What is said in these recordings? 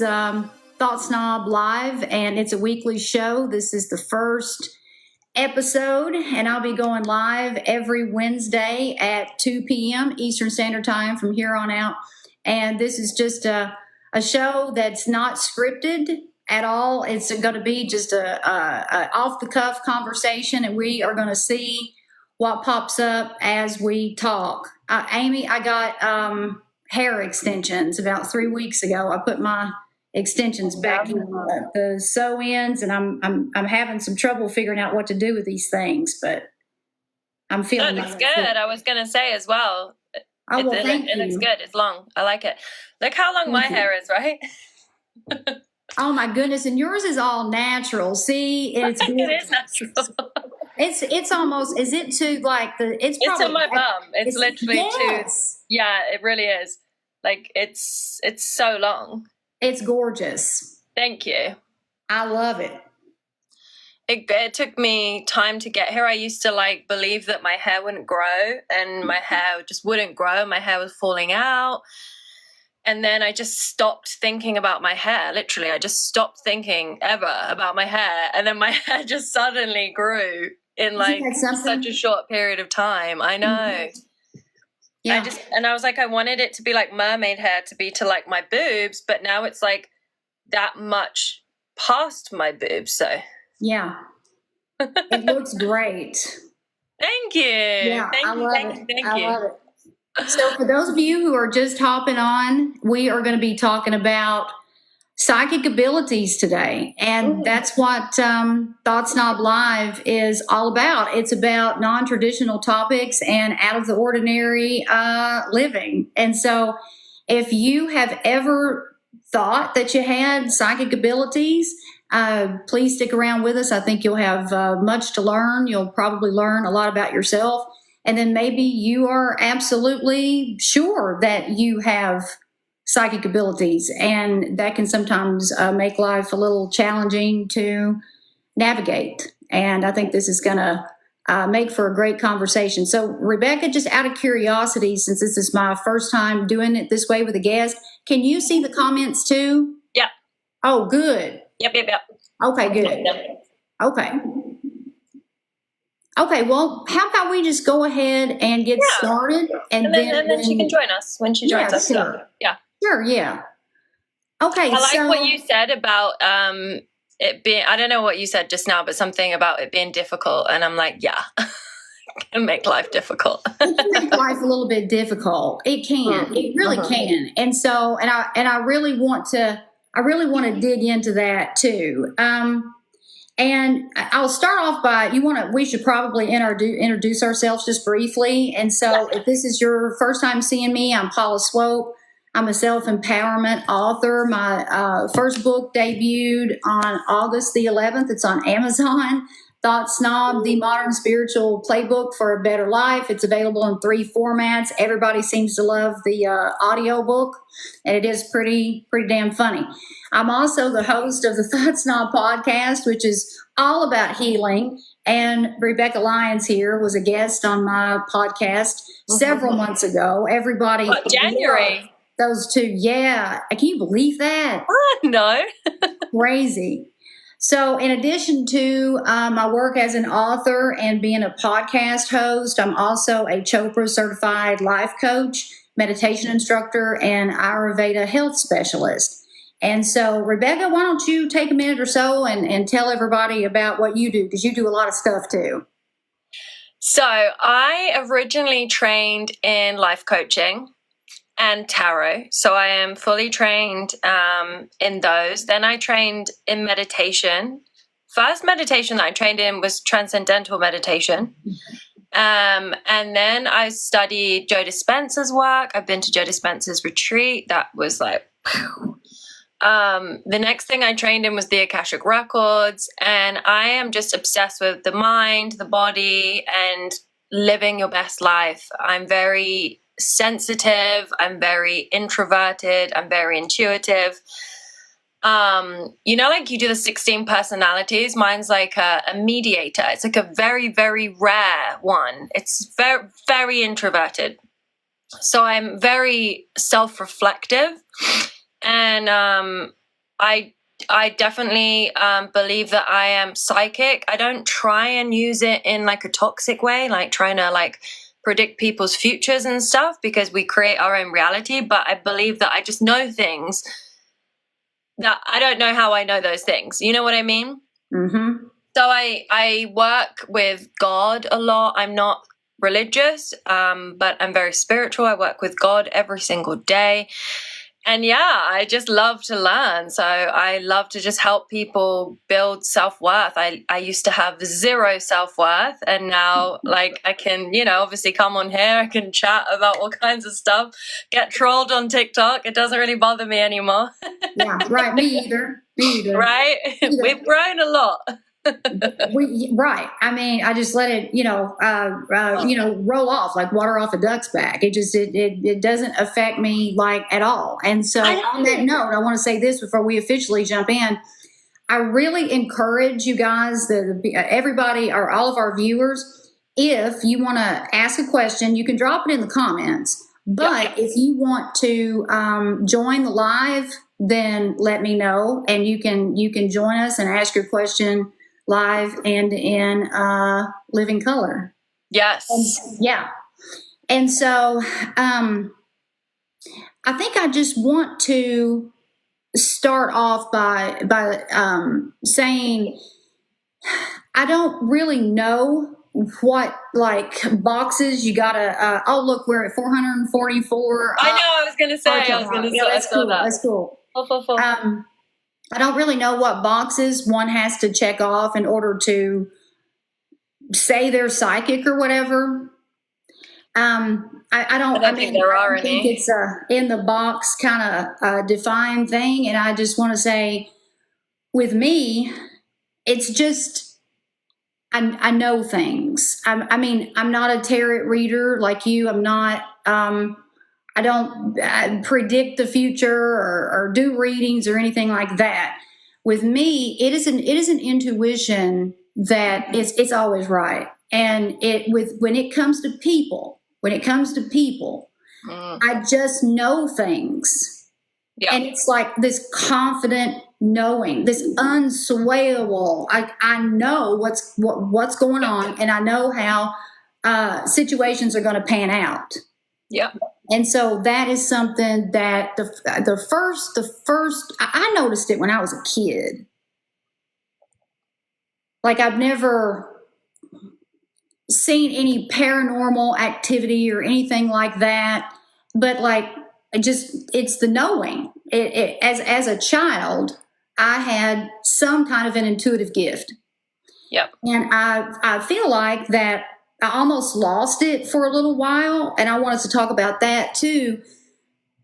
is Thought Snob Live, and it's a weekly show. This is the first episode, and I'll be going live every Wednesday at 2 p.m. Eastern Standard Time from here on out. And this is just a show that's not scripted at all. It's going to be just a off-the-cuff conversation, and we are going to see what pops up as we talk. Amy, I got hair extensions about 3 weeks ago. I put my extensions back in the sew ends, and I'm having some trouble figuring out what to do with these things, but I'm feeling it looks good. I was gonna say as well. Oh, well, thank you. It looks good. It's long. I like it. Look how long my hair is, right? Oh my goodness! And yours is all natural. See, it's it is natural. It's almost, is it to like the? It's probably to my bum. It's literally yes. to. Yeah, it really is. Like it's so long. It's gorgeous. Thank you. I love it. It took me time to get here. I used to like believe that my hair wouldn't grow, and my hair just wouldn't grow. My hair was falling out. And then I just stopped thinking about my hair. Literally, I just stopped thinking ever about my hair. And then my hair just suddenly grew in like such a short period of time. I know. Mm-hmm. Yeah. I was like, I wanted it to be like mermaid hair to be to like my boobs, but now it's like that much past my boobs. So yeah, it looks great. Thank you. Yeah, I love it. So for those of you who are just hopping on, we are going to be talking about psychic abilities today. And that's what Thought Snob Live is all about. It's about non-traditional topics and out of the ordinary living. And so if you have ever thought that you had psychic abilities, please stick around with us. I think you'll have much to learn. You'll probably learn a lot about yourself. And then maybe you are absolutely sure that you have psychic abilities, and that can sometimes make life a little challenging to navigate. And I think this is going to make for a great conversation. So, Rebecca, just out of curiosity, since this is my first time doing it this way with a guest, can you see the comments too? Yeah. Oh, good. Yep. Okay, good. Okay. Okay, well, how about we just go ahead and get started, and then she can join us when she joins us. Sure. Yeah. Sure, yeah. Okay, I like what you said about it being, I don't know what you said just now, but something about it being difficult, and I'm like, yeah, it can make life difficult. It can make life a little bit difficult. It can. It really can. And so, and I really want to dig into that too. And I'll start off by, we should probably introduce ourselves just briefly. And so if this is your first time seeing me, I'm Paula Swope. I'm a self-empowerment author. My first book debuted on August the 11th. It's on Amazon. Thought Snob, The Modern Spiritual Playbook for a Better Life. It's available in 3 formats. Everybody seems to love the audio book, and it is pretty damn funny. I'm also the host of the Thought Snob podcast, which is all about healing. And Rebecca Lyons here was a guest on my podcast several months ago. Everybody, January. Those two, yeah. Can you believe that? No. Crazy. So in addition to my work as an author and being a podcast host, I'm also a Chopra certified life coach, meditation instructor, and Ayurveda health specialist. And so, Rebecca, why don't you take a minute or so and tell everybody about what you do, because you do a lot of stuff too. So I originally trained in life coaching and tarot. So I am fully trained in those. Then I trained in meditation. First meditation that I trained in was transcendental meditation. And then I studied Joe Dispenza's work. I've been to Joe Dispenza's retreat. That was like, the next thing I trained in was the Akashic Records. And I am just obsessed with the mind, the body, and living your best life. I'm very sensitive. I'm very introverted. I'm very intuitive. Like you do the 16 personalities. Mine's like a mediator. It's like a very, very rare one. It's very, very introverted. So I'm very self-reflective. And I definitely believe that I am psychic. I don't try and use it in like a toxic way, like trying to like predict people's futures and stuff, because we create our own reality. But I believe that I just know things that I don't know how I know those things. You know what I mean? Mm-hmm. So I work with God a lot. I'm not religious, but I'm very spiritual. I work with God every single day. And yeah, I just love to learn. So I love to just help people build self-worth. I used to have zero self-worth, and now like I can, obviously come on here, I can chat about all kinds of stuff, get trolled on TikTok. It doesn't really bother me anymore. Yeah, right. Me either. Right? We've grown a lot. Right. I mean, I just let it, roll off like water off a duck's back. It doesn't affect me like at all. And so on that note, I want to say this before we officially jump in. I really encourage you guys, everybody or all of our viewers, if you want to ask a question, you can drop it in the comments. But if you want to join the live, then let me know, and you can join us and ask your question live and in living color. Yes. And so I think I just want to start off by saying I don't really know what like boxes you gotta. Oh, look, we're at 444. I know. I was gonna say. That's cool. That's cool. I don't really know what boxes one has to check off in order to say they're psychic or whatever. I don't think it's a in the box kind of defined thing. And I just want to say with me, it's just, I know things. I'm not a tarot reader like you. I'm not, I don't predict the future or do readings or anything like that. With me, it is an intuition that it's always right. And when it comes to people, I just know things. Yeah. And it's like this confident knowing, this unswayable. I know what's going on, and I know how situations are going to pan out. Yeah. And so that is something that the first I noticed it when I was a kid. Like I've never seen any paranormal activity or anything like that, but like it's the knowing. As a child, I had some kind of an intuitive gift. Yep. And I feel like that I almost lost it for a little while, and I wanted to talk about that too,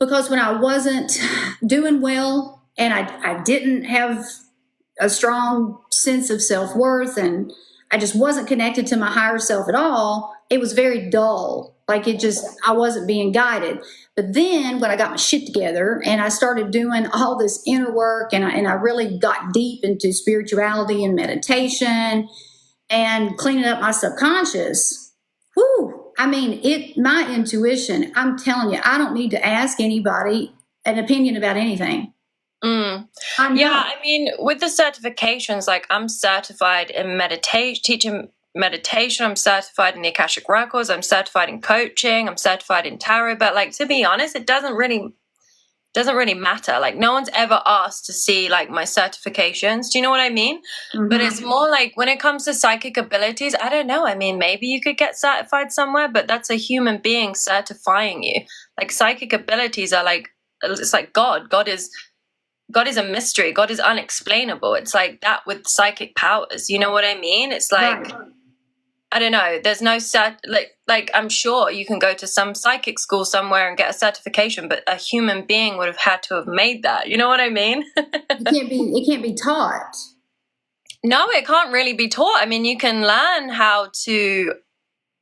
because when I wasn't doing well and I didn't have a strong sense of self-worth and I just wasn't connected to my higher self at all, it was very dull. Like I wasn't being guided. But then when I got my shit together and I started doing all this inner work and I really got deep into spirituality and meditation and cleaning up my subconscious, my intuition, I'm telling you, I don't need to ask anybody an opinion about anything. Yeah, I mean, with the certifications, like I'm certified in teaching meditation, I'm certified in the Akashic Records, I'm certified in coaching, I'm certified in tarot, but like, to be honest, it doesn't really matter. Like no one's ever asked to see like my certifications. Do you know what I mean? Mm-hmm. But it's more like when it comes to psychic abilities, I don't know. I mean, maybe you could get certified somewhere, but that's a human being certifying you. Like psychic abilities are like, it's like God is a mystery. God is unexplainable. It's like that with psychic powers. You know what I mean? It's like, right. I don't know. There's no like I'm sure you can go to some psychic school somewhere and get a certification, but a human being would have had to have made that. You know what I mean? It can't be taught. No, it can't really be taught. I mean, you can learn how to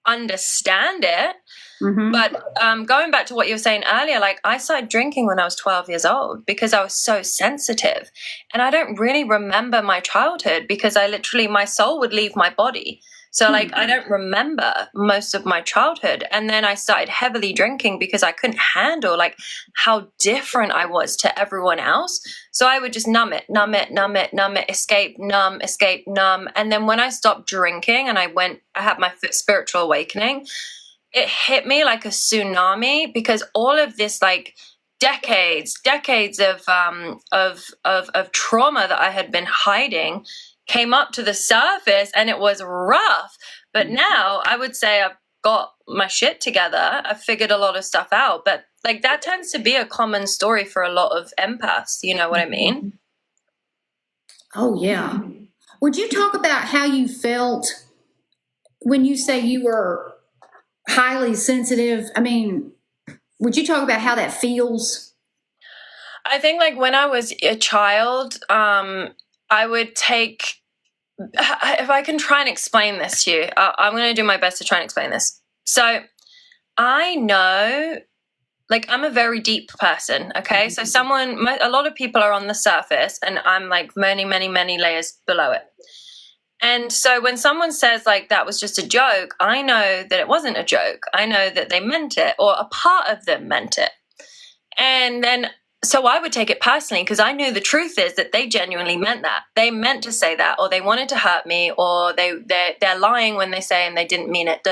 understand it, But going back to what you were saying earlier, like I started drinking when I was 12 years old because I was so sensitive. And I don't really remember my childhood because my soul would leave my body. So like I don't remember most of my childhood. And then I started heavily drinking because I couldn't handle like how different I was to everyone else. So I would just numb it, escape, numb. And then when I stopped drinking and I had my spiritual awakening, it hit me like a tsunami because all of this like decades of trauma that I had been hiding came up to the surface, and it was rough. But now I would say I've got my shit together. I've figured a lot of stuff out. But like that tends to be a common story for a lot of empaths. You know what I mean? Oh, yeah. Would you talk about how you felt when you say you were highly sensitive? I mean, would you talk about how that feels? I think like when I was a child, I would take, if I can try and explain this to you, I'm going to do my best to try and explain this. So I know, like, I'm a very deep person, okay? So a lot of people are on the surface, and I'm like many, many, many layers below it. And so when someone says like that was just a joke, I know that it wasn't a joke. I know that they meant it, or a part of them meant it. And then so I would take it personally because I knew the truth is that they genuinely meant that. They meant to say that, or they wanted to hurt me, or they're lying when they say and they didn't mean it,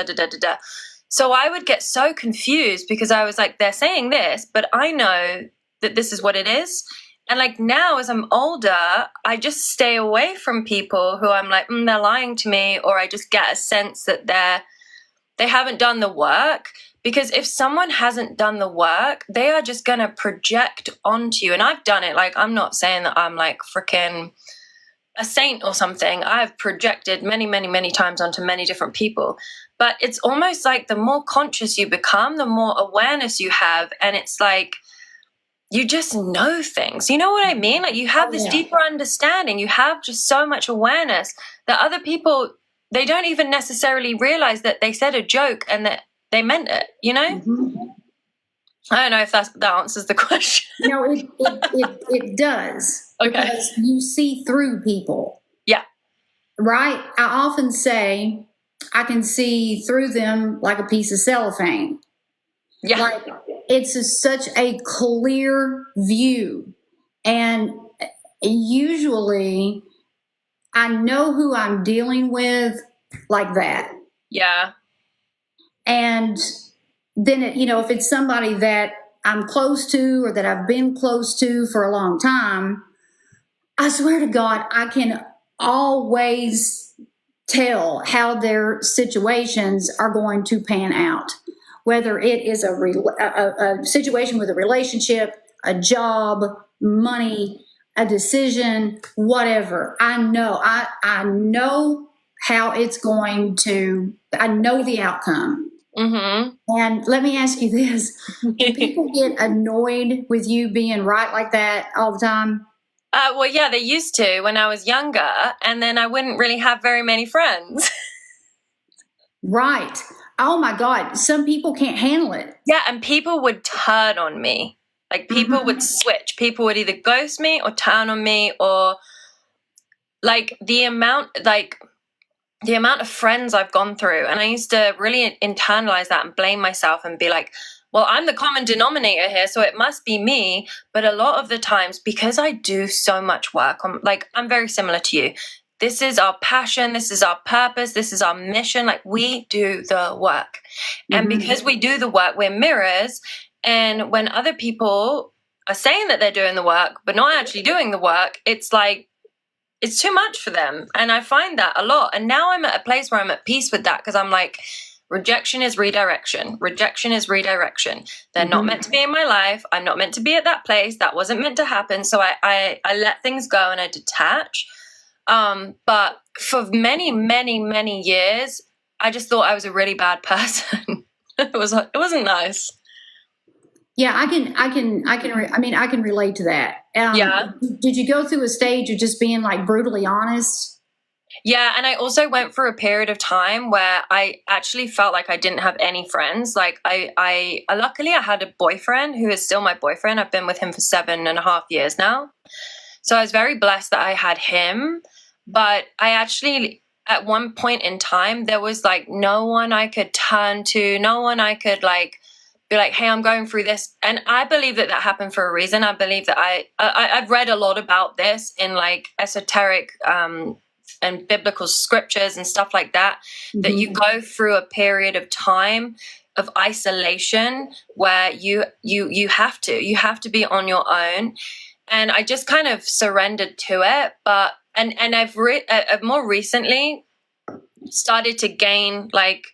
So I would get so confused because I was like, they're saying this, but I know that this is what it is. And like now as I'm older, I just stay away from people who I'm like, they're lying to me, or I just get a sense that they haven't done the work. Because if someone hasn't done the work, they are just going to project onto you. And I've done it. Like, I'm not saying that I'm like freaking a saint or something. I've projected many, many, many times onto many different people. But it's almost like the more conscious you become, the more awareness you have. And it's like, you just know things. You know what I mean? Like you have this deeper understanding. You have just so much awareness that other people, they don't even necessarily realize that they said a joke and that they meant it, you know? I don't know if that answers the question. No, it does. Okay. Because you see through people. Yeah. Right? I often say I can see through them like a piece of cellophane. Yeah. Like it's such a clear view. And usually I know who I'm dealing with like that. Yeah. And then, if it's somebody that I'm close to or that I've been close to for a long time, I swear to God, I can always tell how their situations are going to pan out. Whether it is a situation with a relationship, a job, money, a decision, whatever. I know. I know how it's going to, I know the outcome. And let me ask you this. Do people get annoyed with you being right like that all the time? Well, yeah, they used to when I was younger, and then I wouldn't really have very many friends. Right. Oh my God. Some people can't handle it. Yeah, and people would turn on me. Like people would switch. People would either ghost me or turn on me, or like the amount of friends I've gone through. And I used to really internalize that and blame myself and be like, well, I'm the common denominator here, so it must be me. But a lot of the times, because I do so much work, I'm very similar to you. This is our passion. This is our purpose. This is our mission. Like we do the work. And because we do the work, we're mirrors. And when other people are saying that they're doing the work, but not actually doing the work, it's like, it's too much for them. And I find that a lot. And now I'm at a place where I'm at peace with that because I'm like, rejection is redirection. Rejection is redirection. They're not meant to be in my life. I'm not meant to be at that place. That wasn't meant to happen. So I let things go and I detach. But for many, many, many years, I just thought I was a really bad person. It wasn't nice. Yeah, I can relate to that. Yeah. Did you go through a stage of just being like brutally honest? Yeah, and I also went through a period of time where I actually felt like I didn't have any friends. Like I luckily I had a boyfriend who is still my boyfriend. I've been with him for 7.5 years now. So I was very blessed that I had him. But I actually, at one point in time, there was like no one I could turn to, no one I could like be like, hey, I'm going through this. And I believe that happened for a reason. I believe that I've read a lot about this in like esoteric and biblical scriptures and stuff like that, that you go through a period of time of isolation where you have to be on your own. And I just kind of surrendered to it. But and I've more recently started to gain like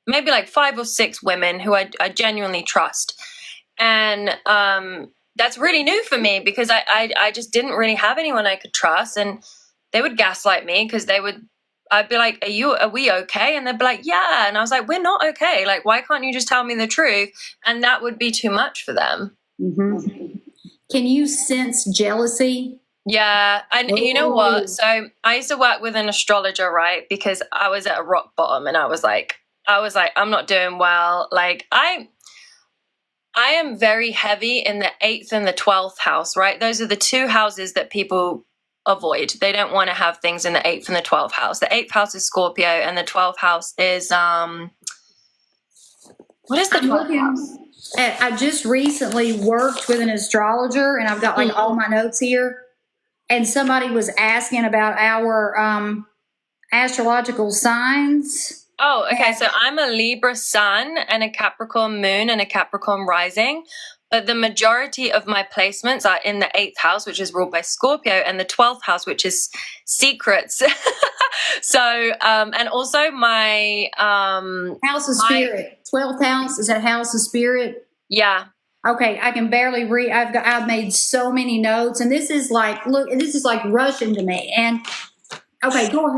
maybe like 5 or 6 women who I genuinely trust. And that's really new for me because I just didn't really have anyone I could trust. And they would gaslight me because I'd be like, are we okay? And they'd be like, yeah. And I was like, we're not okay. Like, why can't you just tell me the truth? And that would be too much for them. Mm-hmm. Can you sense jealousy? Yeah. And you know what? So I used to work with an astrologer, right? Because I was at a rock bottom and I was like, I'm not doing well. Like I am very heavy in the 8th and the 12th house, right? Those are the 2 houses that people avoid. They don't want to have things in the 8th and the 12th house. The 8th house is Scorpio and the 12th house is what is the 12th house? I just recently worked with an astrologer and I've got like all my notes here. And somebody was asking about our astrological signs. Oh, okay. So I'm a Libra sun and a Capricorn moon and a Capricorn rising. But the majority of my placements are in the 8th house, which is ruled by Scorpio, and the 12th house, which is secrets. So, and also my house of spirit, 12th house, is that house of spirit? Yeah. Okay, I can barely read. I've made so many notes, and this is like rushing to me. And okay, go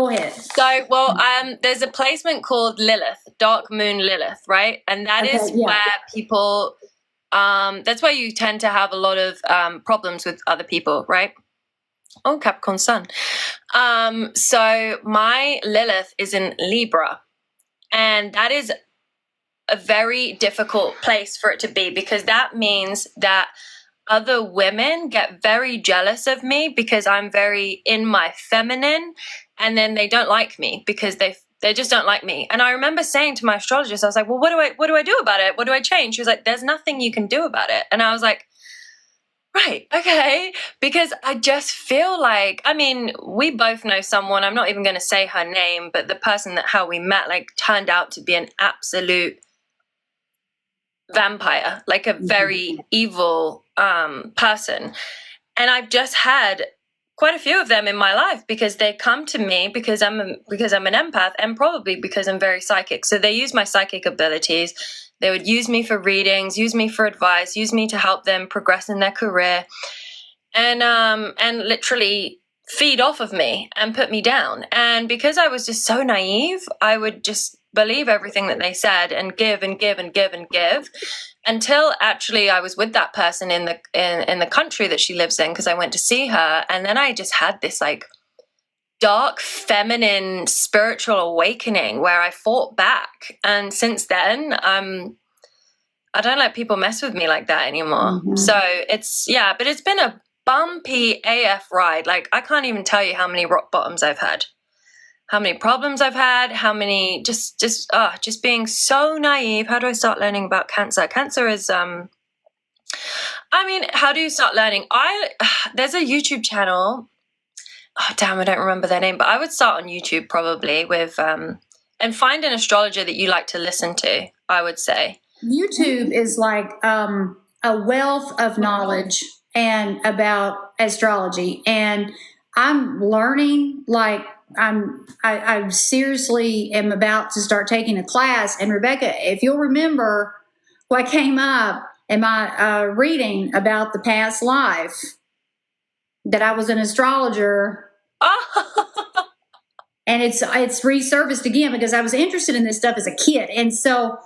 ahead. So, well, there's a placement called Lilith, Dark Moon Lilith, right? And that is where people. That's why you tend to have a lot of problems with other people, right? Oh, Capricorn sun. So my Lilith is in Libra, and that is a very difficult place for it to be because that means that other women get very jealous of me because I'm very in my feminine, and then they don't like me because they just don't like me. And I remember saying to my astrologist, I was like, well, what do I do about it? What do I change? She was like, there's nothing you can do about it. And I was like, right, okay. Because I just feel like, I mean, we both know someone, I'm not even going to say her name, but the person how we met, like, turned out to be an absolute vampire, like a very evil person. And I've just had quite a few of them in my life because they come to me because I'm an empath and probably because I'm very psychic. So they use my psychic abilities. They would use me for readings, use me for advice, use me to help them progress in their career, and literally feed off of me and put me down. And because I was just so naive, I would just believe everything that they said and give and give and give and give until actually I was with that person in the country that she lives in because I went to see her. And then I just had this like dark feminine spiritual awakening where I fought back. And since then, I don't let people mess with me like that anymore. So but it's been a bumpy AF ride. Like I can't even tell you how many rock bottoms I've had, how many problems I've had, how many just being so naive. How do I start learning about cancer? Cancer is I mean, how do you start learning? There's a YouTube channel. Oh damn, I don't remember their name, but I would start on YouTube probably with and find an astrologer that you like to listen to, I would say. YouTube is like a wealth of knowledge and about astrology, and I'm learning. Like I seriously am about to start taking a class. And Rebecca, if you'll remember, what came up in my reading about the past life, that I was an astrologer. And it's resurfaced again because I was interested in this stuff as a kid, and so.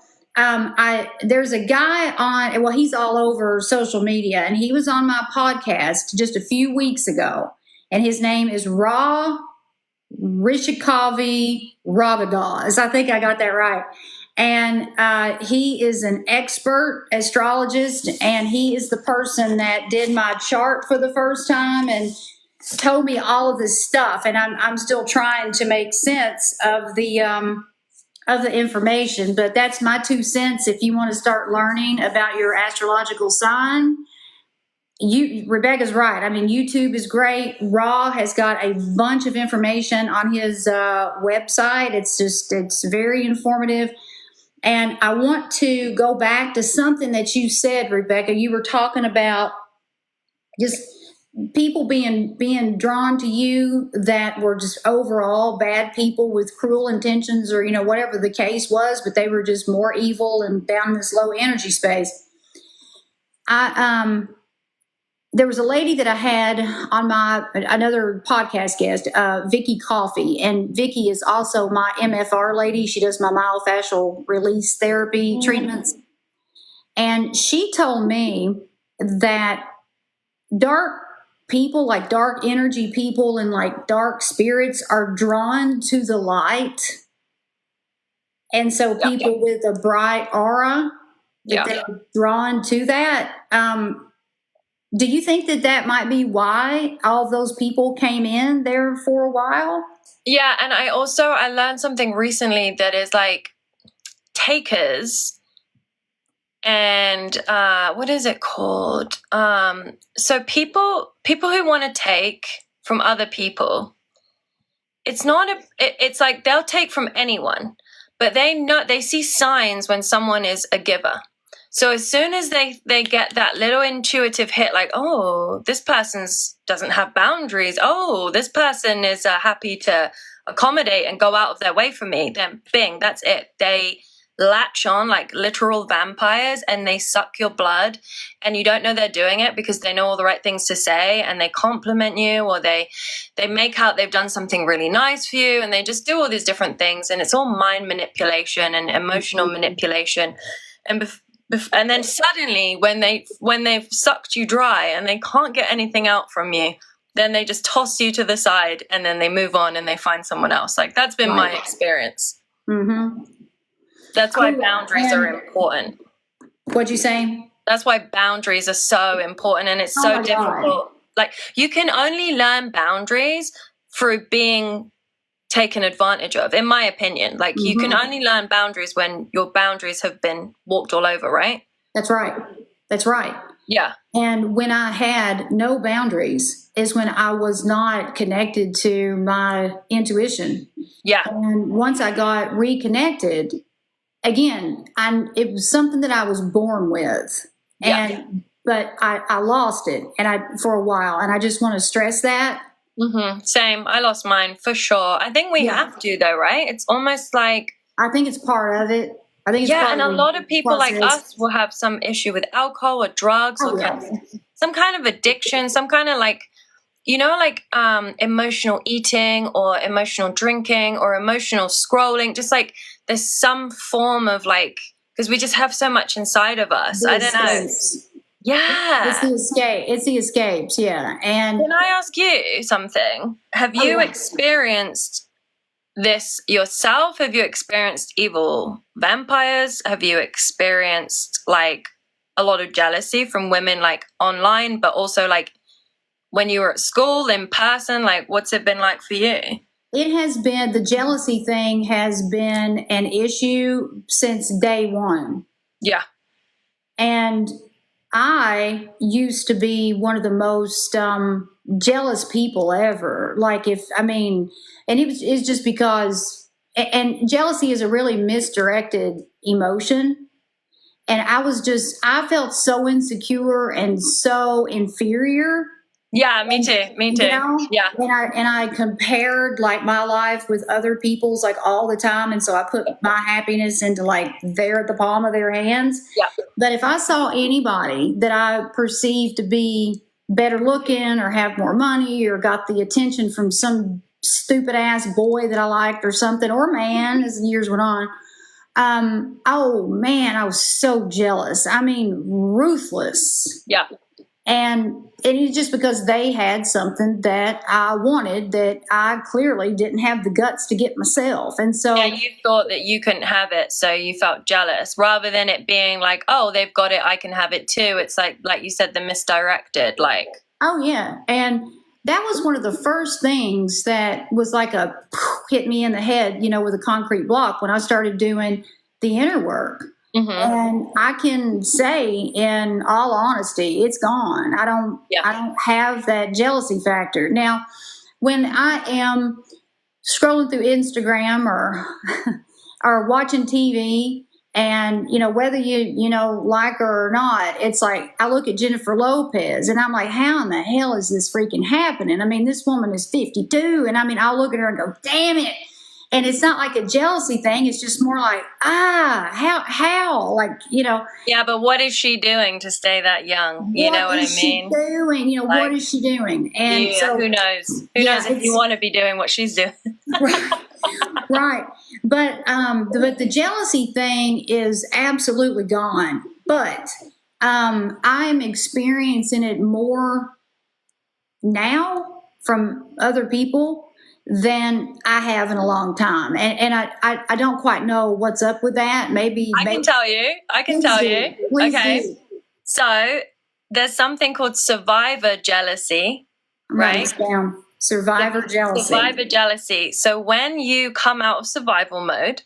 There's a guy on, well, he's all over social media, and he was on my podcast just a few weeks ago, and his name is Raw Rishikavi Ragadas. I think I got that right. And he is an expert astrologist, and he is the person that did my chart for the first time and told me all of this stuff. And I'm still trying to make sense of the information. But that's my 2 cents. If you want to start learning about your astrological sign, Rebecca's right. I mean, YouTube is great. Raw has got a bunch of information on his website. It's very informative. And I want to go back to something that you said, Rebecca. You were talking about just people being drawn to you that were just overall bad people with cruel intentions, or whatever the case was, but they were just more evil and down in this low energy space. There was a lady that I had on another podcast guest, Vicky Coffey, and Vicky is also my MFR lady. She does my myofascial release therapy treatments, and she told me that dark people, like dark energy people and like dark spirits, are drawn to the light, and so people with a bright aura, they're drawn to that. Do you think that might be why all those people came in there for a while? Yeah, and I learned something recently that is like takers and what is it called? So people who want to take from other people, it's like they'll take from anyone, but they see signs when someone is a giver. So as soon as they get that little intuitive hit, like, oh, this person doesn't have boundaries. Oh, this person is happy to accommodate and go out of their way for me. Then bing, that's it. They latch on like literal vampires and they suck your blood, and you don't know they're doing it because they know all the right things to say, and they compliment you, or they make out they've done something really nice for you, and they just do all these different things, and it's all mind manipulation and emotional manipulation. And then suddenly when they've sucked you dry and they can't get anything out from you, then they just toss you to the side, and then they move on and they find someone else. Like, that's been my experience. Mm-hmm. That's why boundaries are important. What'd you say? That's why boundaries are so important, and it's so difficult. God. Like, you can only learn boundaries through being taken advantage of, in my opinion. Like, you can only learn boundaries when your boundaries have been walked all over, right? That's right. Yeah. And when I had no boundaries is when I was not connected to my intuition. Yeah. And once I got reconnected, again, it was something that I was born with. But I lost it for a while, and I just want to stress that. Mm-hmm. Same. I lost mine for sure. I think we have to, though, right? It's almost like, I think it's part of it. I think it's part and of a lot of people process. like us will have some issue with alcohol or drugs or some kind of addiction, some kind of like, emotional eating or emotional drinking or emotional scrolling. Just like there's some form of like, because we just have so much inside of us. I don't know. Yeah. It's the escapes. Yeah. And can I ask you something? Have you experienced this yourself? Have you experienced evil vampires? Have you experienced like a lot of jealousy from women, like online, but also like when you were at school, in person? Like, what's it been like for you? It has been, the jealousy thing has been an issue since day one. Yeah. And I used to be one of the most jealous people ever. Like, and it's just because, and jealousy is a really misdirected emotion. And I felt so insecure and so inferior. Yeah, me too. Yeah. And I compared like my life with other people's like all the time. And so I put my happiness into like they're at the palm of their hands. Yeah. But if I saw anybody that I perceived to be better looking or have more money or got the attention from some stupid ass boy that I liked or something, or man, as the years went on, oh man, I was so jealous. I mean, ruthless. Yeah. And it's just because they had something that I wanted that I clearly didn't have the guts to get myself. And so, yeah, you thought that you couldn't have it, so you felt jealous, rather than it being like, oh, they've got it, I can have it too. It's like you said, the misdirected, like. oh yeah. And that was one of the first things that was like a hit me in the head, with a concrete block when I started doing the inner work. Mm-hmm. And I can say, in all honesty, it's gone. I don't have that jealousy factor now. When I am scrolling through Instagram or or watching TV, and whether you like her or not, it's like I look at Jennifer Lopez and I'm like, how in the hell is this freaking happening? I mean, this woman is 52, and I mean, I'll look at her and go, damn it. And it's not like a jealousy thing. It's just more like, how, like, Yeah, but what is she doing to stay that young? You know what I mean? What is she doing? Like, what is she doing? And so, who knows? Who knows if you want to be doing what she's doing? Right. But the jealousy thing is absolutely gone. But I'm experiencing it more now from other people than I have in a long time. And I don't quite know what's up with that. Maybe I can tell you. Please okay. do. So there's something called survivor jealousy, right? Down. Survivor jealousy. Survivor jealousy. So when you come out of survival mode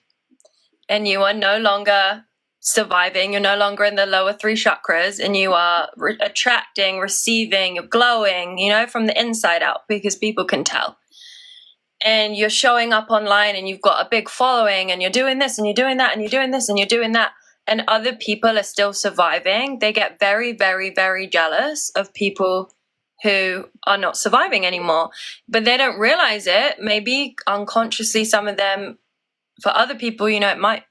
and you are no longer surviving, you're no longer in the lower 3 chakras, and you are attracting, receiving, you're glowing, from the inside out, because people can tell. And you're showing up online and you've got a big following and you're doing this and you're doing that and you're doing this and you're doing that, and other people are still surviving, they get very, very, very jealous of people who are not surviving anymore. But they don't realize it. Maybe unconsciously, some of them, for other people, it might,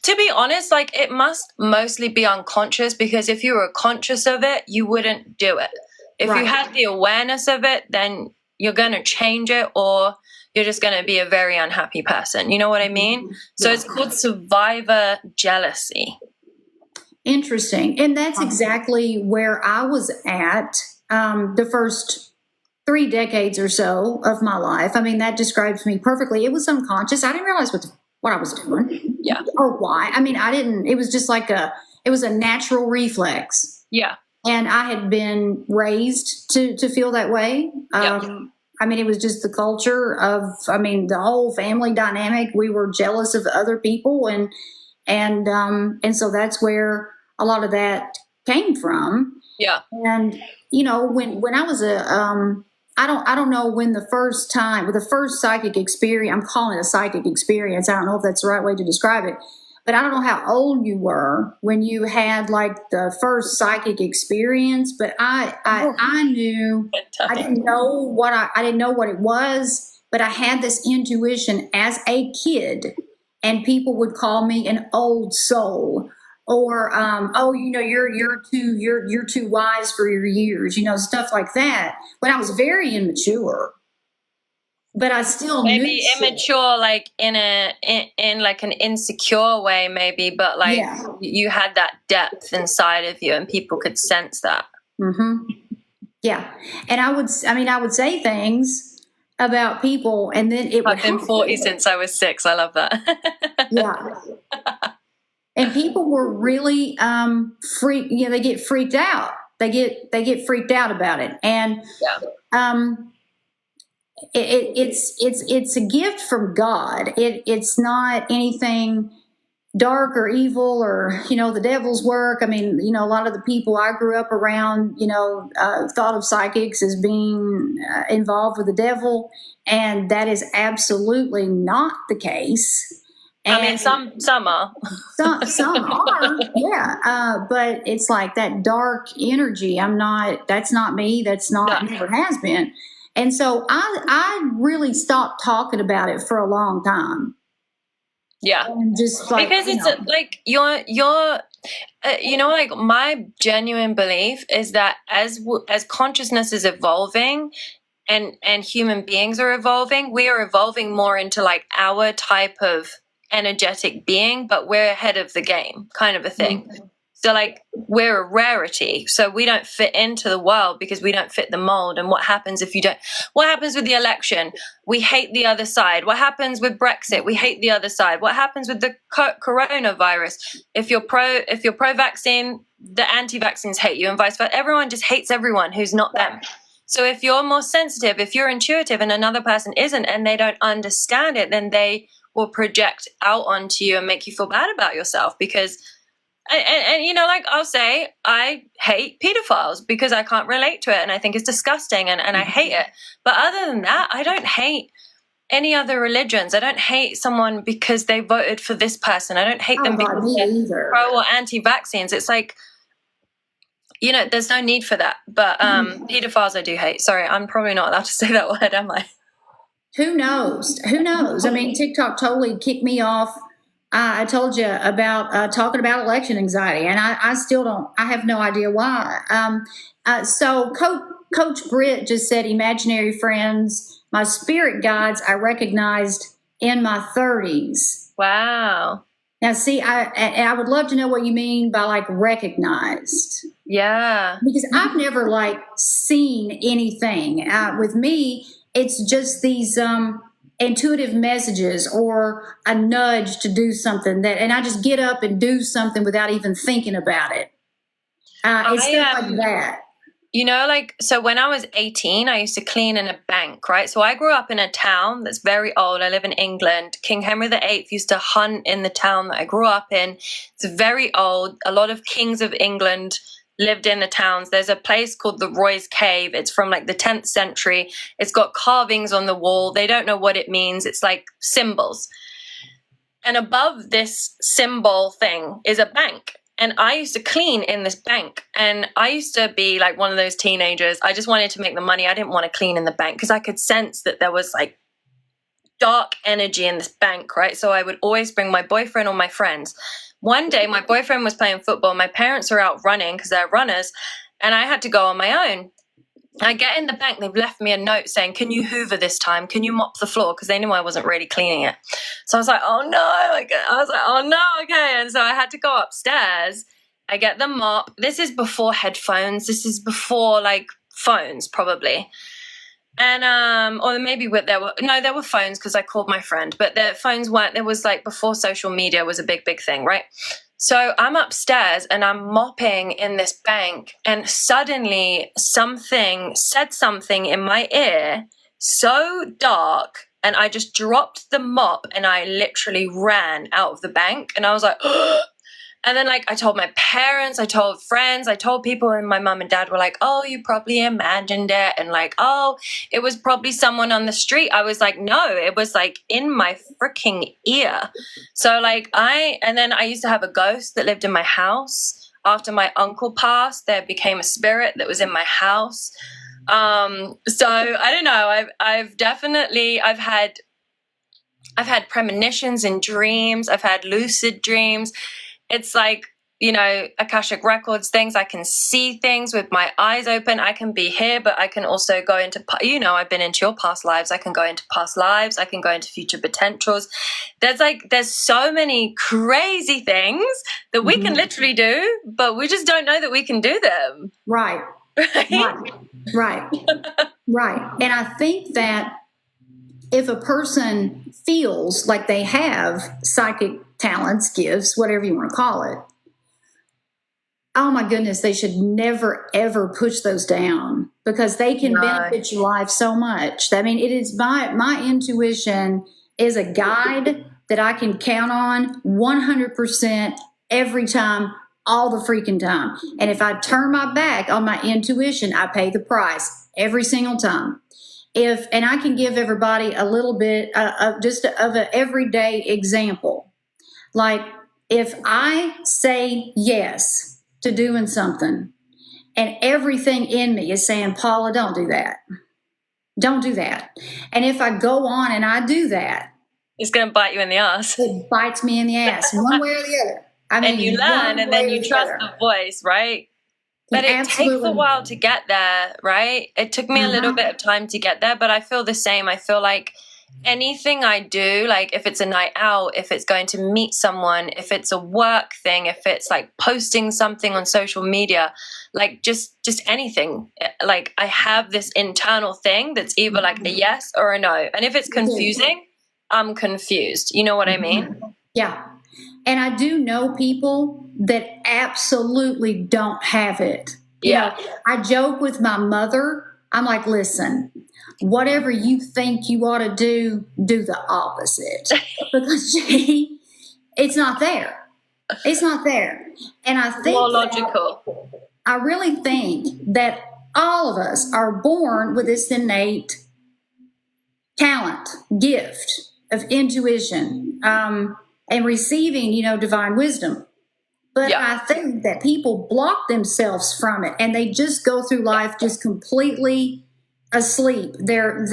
to be honest, like, it must mostly be unconscious, because if you were conscious of it, you wouldn't do it. If you had the awareness of it, then you're going to change it, or you're just going to be a very unhappy person. You know what I mean? So it's called survivor jealousy. Interesting. And that's exactly where I was at the first 3 decades or so of my life. I mean, that describes me perfectly. It was unconscious. I didn't realize what I was doing. Yeah. Or why. I mean, it was just like it was a natural reflex. Yeah. And I had been raised to feel that way. I mean, it was just the culture of, the whole family dynamic. We were jealous of other people, and so that's where a lot of that came from. Yeah. And when I was I don't know when the first psychic experience, I'm calling it a psychic experience. I don't know if that's the right way to describe it, but I don't know how old you were when you had like the first psychic experience. But I knew, I didn't know what it was, but I had this intuition as a kid, and people would call me an old soul, or you're too wise for your years, stuff like that. When I was very immature, but I still maybe immature, like in like an insecure way, maybe, but like you had that depth inside of you, and people could sense that. Mm-hmm. Yeah, and I would say things about people, and then I've been 40 since I was 6. I love that. Yeah. And people were really they get freaked out. They get freaked out about it. And it's a gift from God. It's not anything dark or evil or the devil's work. I mean, a lot of the people I grew up around, thought of psychics as being involved with the devil, and that is absolutely not the case. And some are. some are, yeah. But it's like that dark energy. That's not me. That's not, never has been. And so I really stopped talking about it for a long time. Yeah. And just like, because it's like you're like, my genuine belief is that as consciousness is evolving, and human beings are evolving, we are evolving more into like our type of energetic being, but we're ahead of the game, kind of a thing. Mm-hmm. So like we're a rarity. So we don't fit into the world because we don't fit the mold. And what happens if you don't? What happens with the election? We hate the other side. What happens with Brexit? We hate the other side. What happens with the coronavirus? If you're pro vaccine, the anti-vaccines hate you, and vice versa. Everyone just hates everyone who's not them. So if you're more sensitive, if you're intuitive and another person isn't, and they don't understand it, then they will project out onto you and make you feel bad about yourself. Because and you know, like I'll say, I hate pedophiles because I can't relate to it, and I think it's disgusting, and I hate it. But other than that, I don't hate any other religions. I don't hate someone because they voted for this person. I don't hate them because they're pro or anti-vaccines. It's like, you know, there's no need for that. But pedophiles I do hate. Sorry, I'm probably not allowed to say that word, am I? Who knows? Who knows? I mean, TikTok totally kicked me off. I told you about talking about election anxiety, and I still don't. I have no idea why. So Coach Britt just said, "Imaginary friends, my spirit guides I recognized in my 30s." Wow. Now, see, I would love to know what you mean by like recognized. Yeah. Because I've never like seen anything. With me, it's just these intuitive messages or a nudge to do something and I just get up and do something without even thinking about it. It's stuff like that. You know, like, so when I was 18, I used to clean in a bank, right? So I grew up in a town that's very old. I live in England. King Henry VIII used to hunt in the town that I grew up in. It's very old. A lot of kings of England lived in the towns. There's a place called the Roy's Cave. It's from like the 10th century. It's got carvings on the wall. They don't know what it means. It's like symbols. And above this symbol thing is a bank. And I used to clean in this bank. And I used to be like one of those teenagers. I just wanted to make the money. I didn't want to clean in the bank because I could sense that there was like dark energy in this bank, right? So I would always bring my boyfriend or my friends. One day, my boyfriend was playing football. My parents are out running because they're runners. And I had to go on my own. I get in the bank, they've left me a note saying, "Can you hoover this time? Can you mop the floor?" Because they knew I wasn't really cleaning it. So I was like, oh no, okay. And so I had to go upstairs. I get the mop. This is before headphones. This is before like phones probably. And or maybe there were phones because I called my friend, but the phones weren't. There was like before social media was a big thing, right? So I'm upstairs and I'm mopping in this bank, and suddenly something said something in my ear so dark, and I just dropped the mop and I literally ran out of the bank. And I was like, and then like I told my parents, I told friends, I told people, and my mum and dad were like, "Oh, you probably imagined it," and like, "Oh, it was probably someone on the street." I was like, no, it was like in my freaking ear. So like and then I used to have a ghost that lived in my house. After my uncle passed, there became a spirit that was in my house. So I don't know. I've had premonitions and dreams. I've had lucid dreams. It's like, you know, Akashic Records things. I can see things with my eyes open. I can be here, but I can also go into, you know, I've been into your past lives. I can go into past lives. I can go into future potentials. There's so many crazy things that we can literally do, but we just don't know that we can do them. Right. Right. And I think that if a person feels like they have psychic talents, gifts, whatever you want to call it, oh my goodness, they should never, ever push those down because they can benefit your life so much. I mean, it is my intuition is a guide that I can count on 100% every time, all the freaking time. And if I turn my back on my intuition, I pay the price every single time. And I can give everybody a little bit of an everyday example. Like if I say yes to doing something and everything in me is saying, "Paula, don't do that. Don't do that." And if I go on and I do that, it's going to bite you in the ass. It bites me in the ass one way or the other. I mean, and you learn and then you trust the voice, right? But it takes a while to get there, right? It took me a little bit of time to get there, but I feel the same. I feel like anything I do, like if it's a night out, if it's going to meet someone, if it's a work thing, if it's like posting something on social media, like just anything, like I have this internal thing that's either like a yes or a no. And if it's confusing, I'm confused. You know what I mean? Yeah. And I do know people that absolutely don't have it. You know, I joke with my mother. I'm like, listen, whatever you think you ought to do the opposite. Because it's not there. It's not there. And I think more logical. I really think that all of us are born with this innate talent, gift of intuition, and receiving, divine wisdom. But I think that people block themselves from it, and they just go through life just completely asleep. They're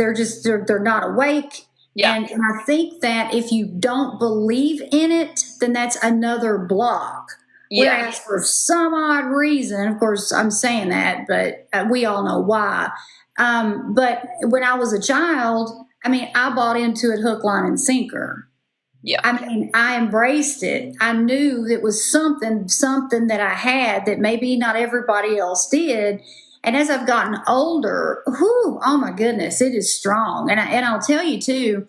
not awake. And I think that if you don't believe in it, then that's another block. Whereas for some odd reason, of course, I'm saying that, but we all know why. But when I was a child, I mean, I bought into it hook, line, and sinker. Yeah. I mean, I embraced it. I knew it was something that I had that maybe not everybody else did. And as I've gotten older, oh my goodness, it is strong. And I'll tell you too,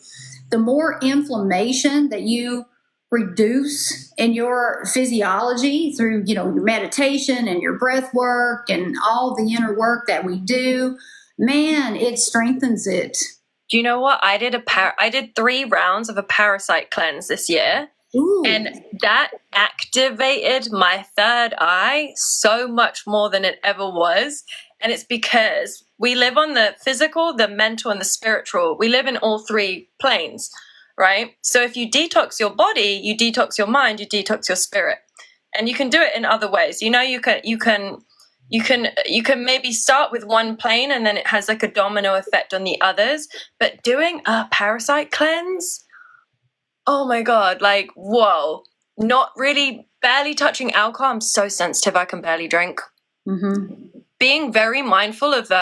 the more inflammation that you reduce in your physiology through, your meditation and your breath work and all the inner work that we do, man, it strengthens it. Do you know what? I did 3 rounds of a parasite cleanse this year. Ooh. And that activated my third eye so much more than it ever was. And it's because we live on the physical, the mental, and the spiritual. We live in all 3 planes, right? So if you detox your body, you detox your mind, you detox your spirit. And you can do it in other ways. You can maybe start with one plane and then it has like a domino effect on the others. But doing a parasite cleanse, oh my God, like, whoa, not really, barely touching alcohol. I'm so sensitive, I can barely drink. Mm-hmm. Being very mindful of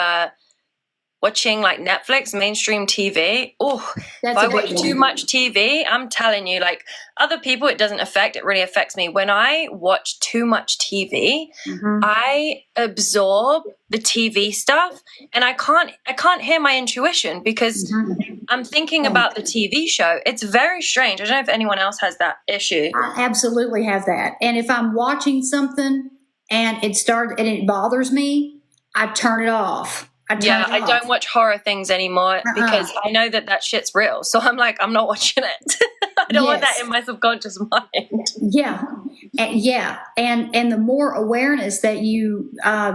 watching like Netflix, mainstream TV. Oh, if I watch too much TV, I'm telling you, like other people, it doesn't affect. It really affects me. When I watch too much TV, I absorb the TV stuff, and I can't hear my intuition because I'm thinking about the TV show. It's very strange. I don't know if anyone else has that issue. I absolutely have that. And if I'm watching something and it bothers me, I turn it off. I don't watch horror things anymore because I know that shit's real. So I'm like, I'm not watching it. I don't want that in my subconscious mind. Yeah. And the more awareness that you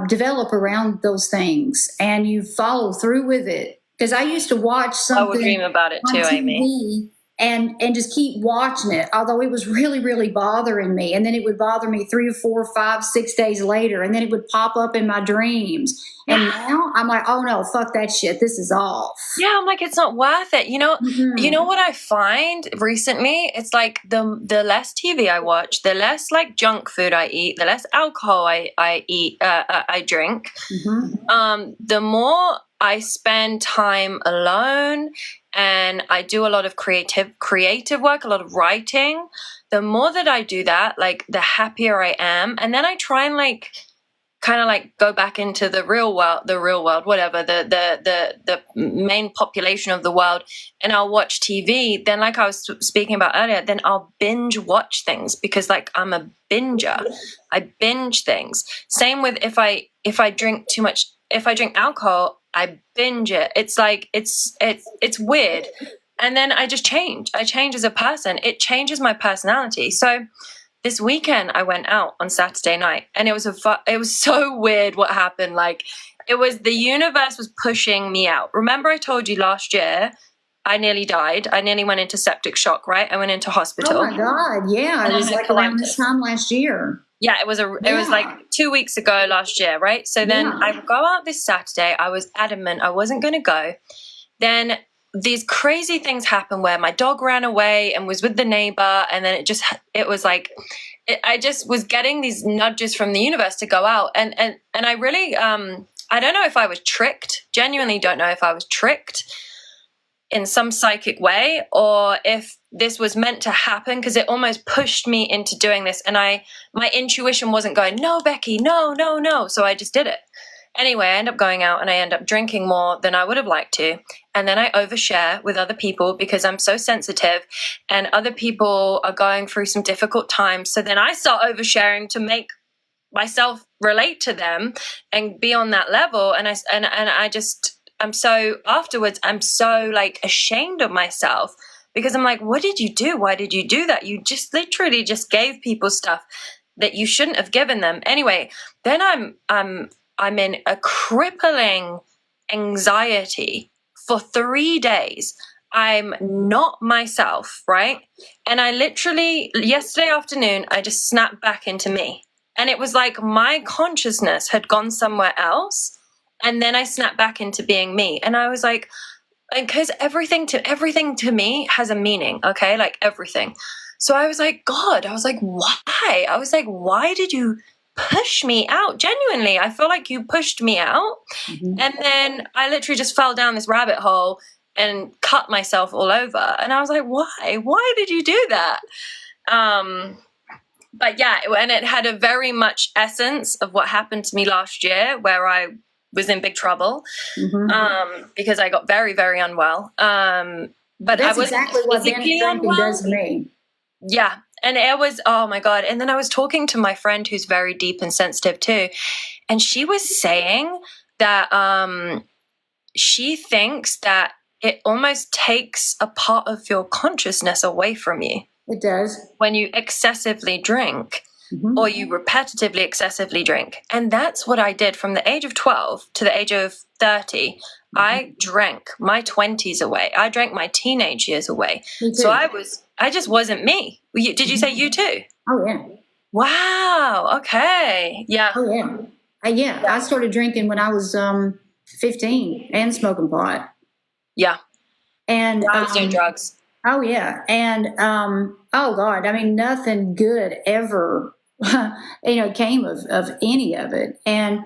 develop around those things and you follow through with it. Because I used to watch something. I would dream about it too, on TV, Amy. And just keep watching it, although it was really, really bothering me. And then it would bother me 3 or 4, 5, 6 days later. And then it would pop up in my dreams. And now I'm like, oh no, fuck that shit. This is off. Yeah, I'm like, it's not worth it. You know what I find recently? It's like the less TV I watch, the less like junk food I eat, the less alcohol I eat, I drink. The more I spend time alone and I do a lot of creative work, a lot of writing. The more that I do that, like the happier I am. And then I try and like kind of like go back into the real world, whatever, the main population of the world, and I'll watch TV. Then like I was speaking about earlier, then I'll binge watch things because like I'm a binger. I binge things. Same with if I drink too much, if I drink alcohol, I binge it. It's like it's weird. And then I just change. I change as a person. It changes my personality. So this weekend I went out on Saturday night, and it was so weird what happened. Like it was the universe was pushing me out. Remember I told you last year I nearly died. I nearly went into septic shock, right? I went into hospital. Oh my God. Yeah. It was like around this time last year. Yeah, it was like 2 weeks ago last year, right? So then I go out this Saturday. I was adamant I wasn't going to go. Then these crazy things happened where my dog ran away and was with the neighbor. And then I just was getting these nudges from the universe to go out. And I really, I don't know if I was tricked, genuinely don't know if I was tricked in some psychic way, or if this was meant to happen, because it almost pushed me into doing this. And my intuition wasn't going, no, Becky, no, no, no. So I just did it. Anyway, I end up going out and I end up drinking more than I would have liked to. And then I overshare with other people because I'm so sensitive and other people are going through some difficult times. So then I start oversharing to make myself relate to them and be on that level. And I'm so afterwards, I'm so like ashamed of myself because I'm like, what did you do? Why did you do that? You just literally just gave people stuff that you shouldn't have given them. Anyway, then I'm in a crippling anxiety for 3 days. I'm not myself, right? And I literally, yesterday afternoon, I just snapped back into me. And it was like my consciousness had gone somewhere else. And then I snapped back into being me. And I was like, because everything to me has a meaning, okay? Like everything. So I was like, God, I was like, why? I was like, why did you push me out? Genuinely, I feel like you pushed me out. Mm-hmm. And then I literally just fell down this rabbit hole and cut myself all over. And I was like, why? Why did you do that? But yeah, and it had a very much essence of what happened to me last year, where I was in big trouble, mm-hmm. Because I got very, very unwell. But that's I was exactly what binge drinking does to me. Yeah. And it was, oh my God. And then I was talking to my friend who's very deep and sensitive too. And she was saying that she thinks that it almost takes a part of your consciousness away from you. It does. When you excessively drink, mm-hmm. or you repetitively excessively drink. And that's what I did from the age of 12 to the age of 30. Mm-hmm. I drank my 20s away. I drank my teenage years away. So I just wasn't me. Did you say you too? Oh, yeah. Wow. Okay. Yeah. Oh, yeah. Yeah. I started drinking when I was 15 and smoking pot. Yeah. And I was doing drugs. Oh, yeah. And, oh, God, I mean, nothing good ever, came of any of it. And,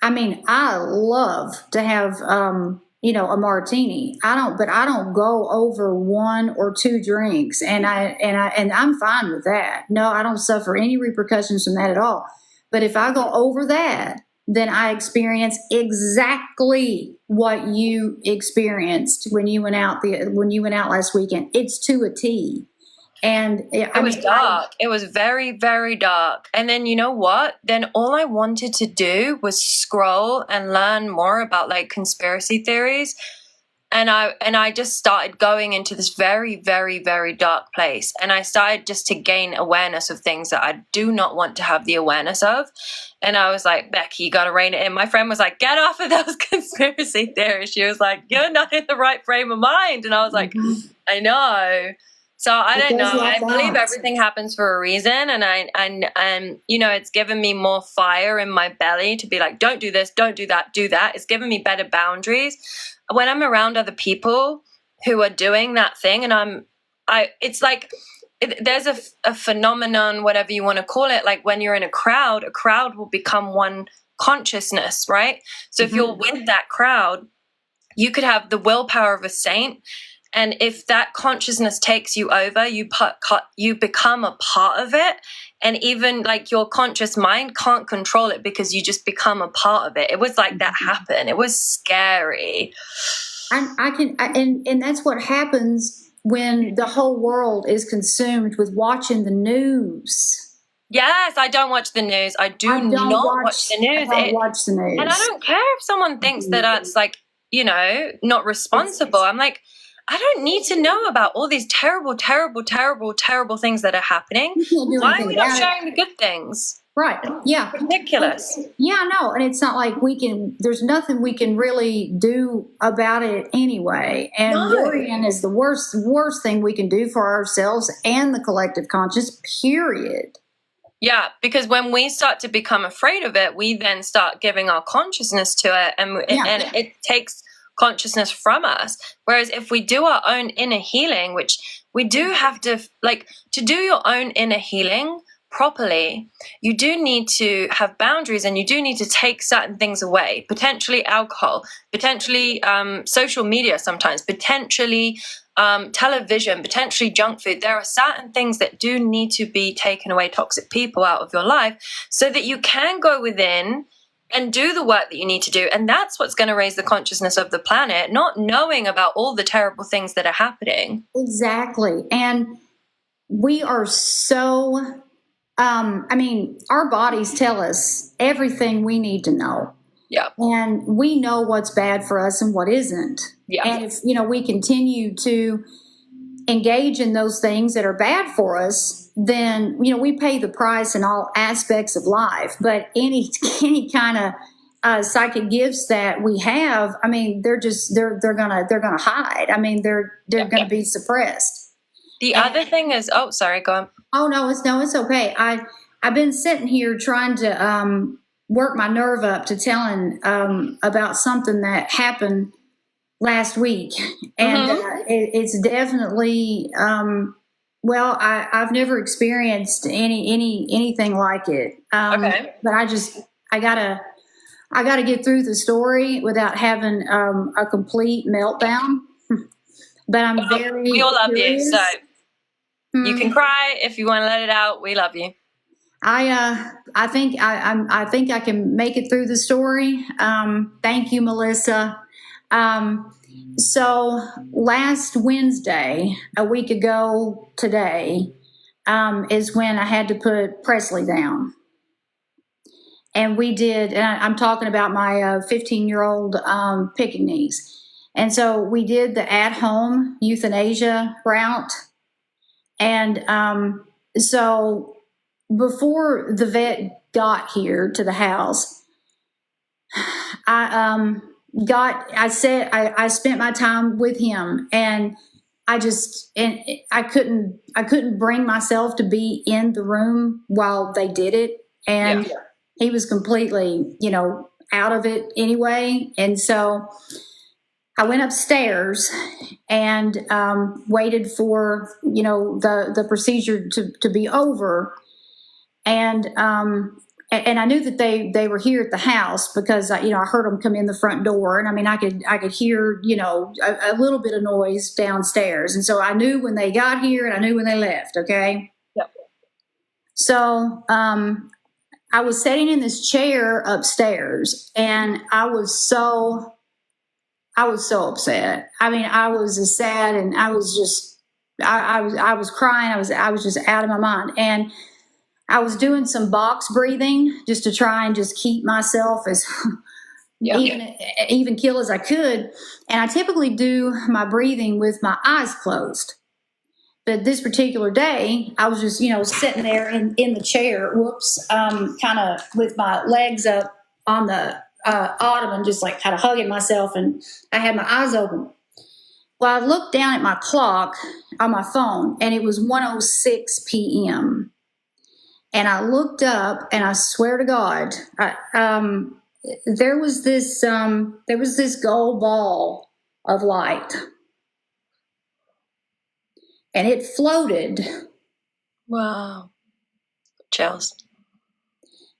I mean, I love to have, a martini. But I don't go over 1 or 2 drinks. And I'm fine with that. No, I don't suffer any repercussions from that at all. But if I go over that, then I experience exactly what you experienced when you went out last weekend. It's to a T. And it was dark. It was very, very dark. And then you know what? Then all I wanted to do was scroll and learn more about like conspiracy theories. And I just started going into this very, very, very dark place. And I started just to gain awareness of things that I do not want to have the awareness of. And I was like, Becky, you got to rein it in. My friend was like, get off of those conspiracy theories. She was like, you're not in the right frame of mind. And I was like, mm-hmm. I know. So I don't know. I believe everything happens for a reason. And it's given me more fire in my belly to be like, don't do this, don't do that, do that. It's given me better boundaries. When I'm around other people who are doing that thing, and it's like there's a phenomenon, whatever you want to call it. Like when you're in a crowd will become one consciousness, right? So mm-hmm. if you're with that crowd, you could have the willpower of a saint. And if that consciousness takes you over, you become a part of it. And even like your conscious mind can't control it because you just become a part of it. It was like that happened. It was scary. And that's what happens when the whole world is consumed with watching the news. Yes, I don't watch the news. I don't watch the news. I don't watch the news. And I don't care if someone thinks that that's like, not responsible. I'm like, I don't need to know about all these terrible, terrible, terrible, terrible things that are happening. Why are we not sharing the good things? Right. Yeah. Ridiculous. Yeah, no. And it's not like there's nothing we can really do about it anyway. And worrying is the worst thing we can do for ourselves and the collective conscious, period. Yeah, because when we start to become afraid of it, we then start giving our consciousness to it. And it takes consciousness from us. Whereas if we do our own inner healing, which we do have to, like, to do your own inner healing, properly, you do need to have boundaries, and you do need to take certain things away, potentially alcohol, potentially social media sometimes, potentially television, potentially junk food. There are certain things that do need to be taken away, toxic people out of your life, so that you can go within and do the work that you need to do. And that's what's going to raise the consciousness of the planet, not knowing about all the terrible things that are happening. Exactly. And we are so, our bodies tell us everything we need to know. Yeah. And we know what's bad for us and what isn't. Yeah. And if, we continue to engage in those things that are bad for us, then, we pay the price in all aspects of life. But any kind of psychic gifts that we have, they're gonna hide. They're gonna be suppressed. The other thing is, oh, sorry, go on. Oh no, it's okay. I've been sitting here trying to work my nerve up to telling about something that happened last week, and it's definitely I've never experienced anything like it. Okay. But I gotta get through the story without having a complete meltdown. But I'm we all love curious. you, so you can cry if you want to let it out. We love you. I think I think I can make it through the story. Thank you, Melissa. So last Wednesday, a week ago today, is when I had to put Presley down. And we did, and I'm talking about my 15-year-old Pekingese. And so we did the at-home euthanasia route. And so before the vet got here to the house, I spent my time with him, and I couldn't bring myself to be in the room while they did it. And he was completely, out of it anyway. And so I went upstairs and waited for, the procedure to be over. And I knew that they were here at the house because I heard them come in the front door, and I could hear a little bit of noise downstairs, and so I knew when they got here and I knew when they left. Okay. Yep. So I was sitting in this chair upstairs, and I was so upset. I was as sad, and I was crying. I was just out of my mind, and I was doing some box breathing just to try and just keep myself as even kill as I could. And I typically do my breathing with my eyes closed. But this particular day, I was just, sitting there in the chair, kind of with my legs up on the ottoman, just like kind of hugging myself, and I had my eyes open. Well, I looked down at my clock on my phone, and it was 1:06 p.m. And I looked up, and I swear to God, there was this gold ball of light, and it floated. Wow, chills.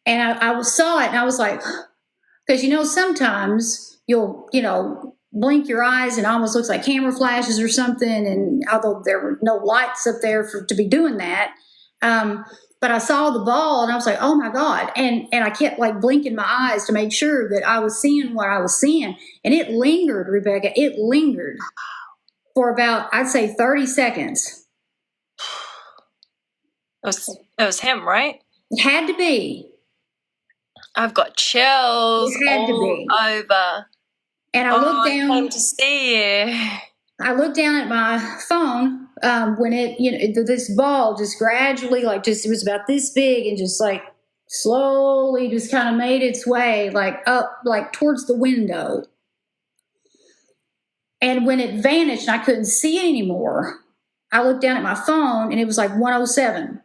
And I saw it, and I was like, because sometimes you'll blink your eyes, and it almost looks like camera flashes or something. And although there were no lights up there to be doing that. But I saw the ball, and I was like, oh my God. And I kept like blinking my eyes to make sure that I was seeing what I was seeing. And it lingered, Rebecca. It lingered for about, I'd say 30 seconds. It was him, right? It had to be. I've got chills all over. And I looked down. I came to see you. I looked down at my phone when this ball just gradually, it was about this big, and just like slowly just kind of made its way up, towards the window. And when it vanished and I couldn't see it anymore, I looked down at my phone, and it was like 1:07.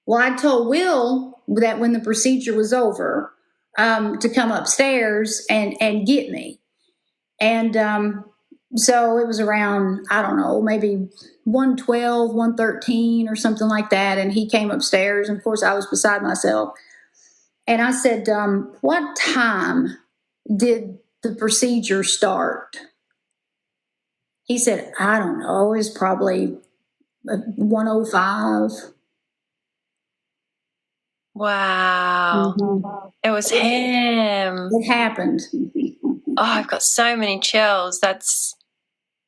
Well, I told Will that when the procedure was over, to come upstairs and get me. And so it was around, I don't know, maybe 112, 113 or something like that. And he came upstairs. And of course, I was beside myself. And I said, what time did the procedure start? He said, I don't know. It was probably 105. Wow. Mm-hmm. It was him. It happened. Oh, I've got so many chills. That's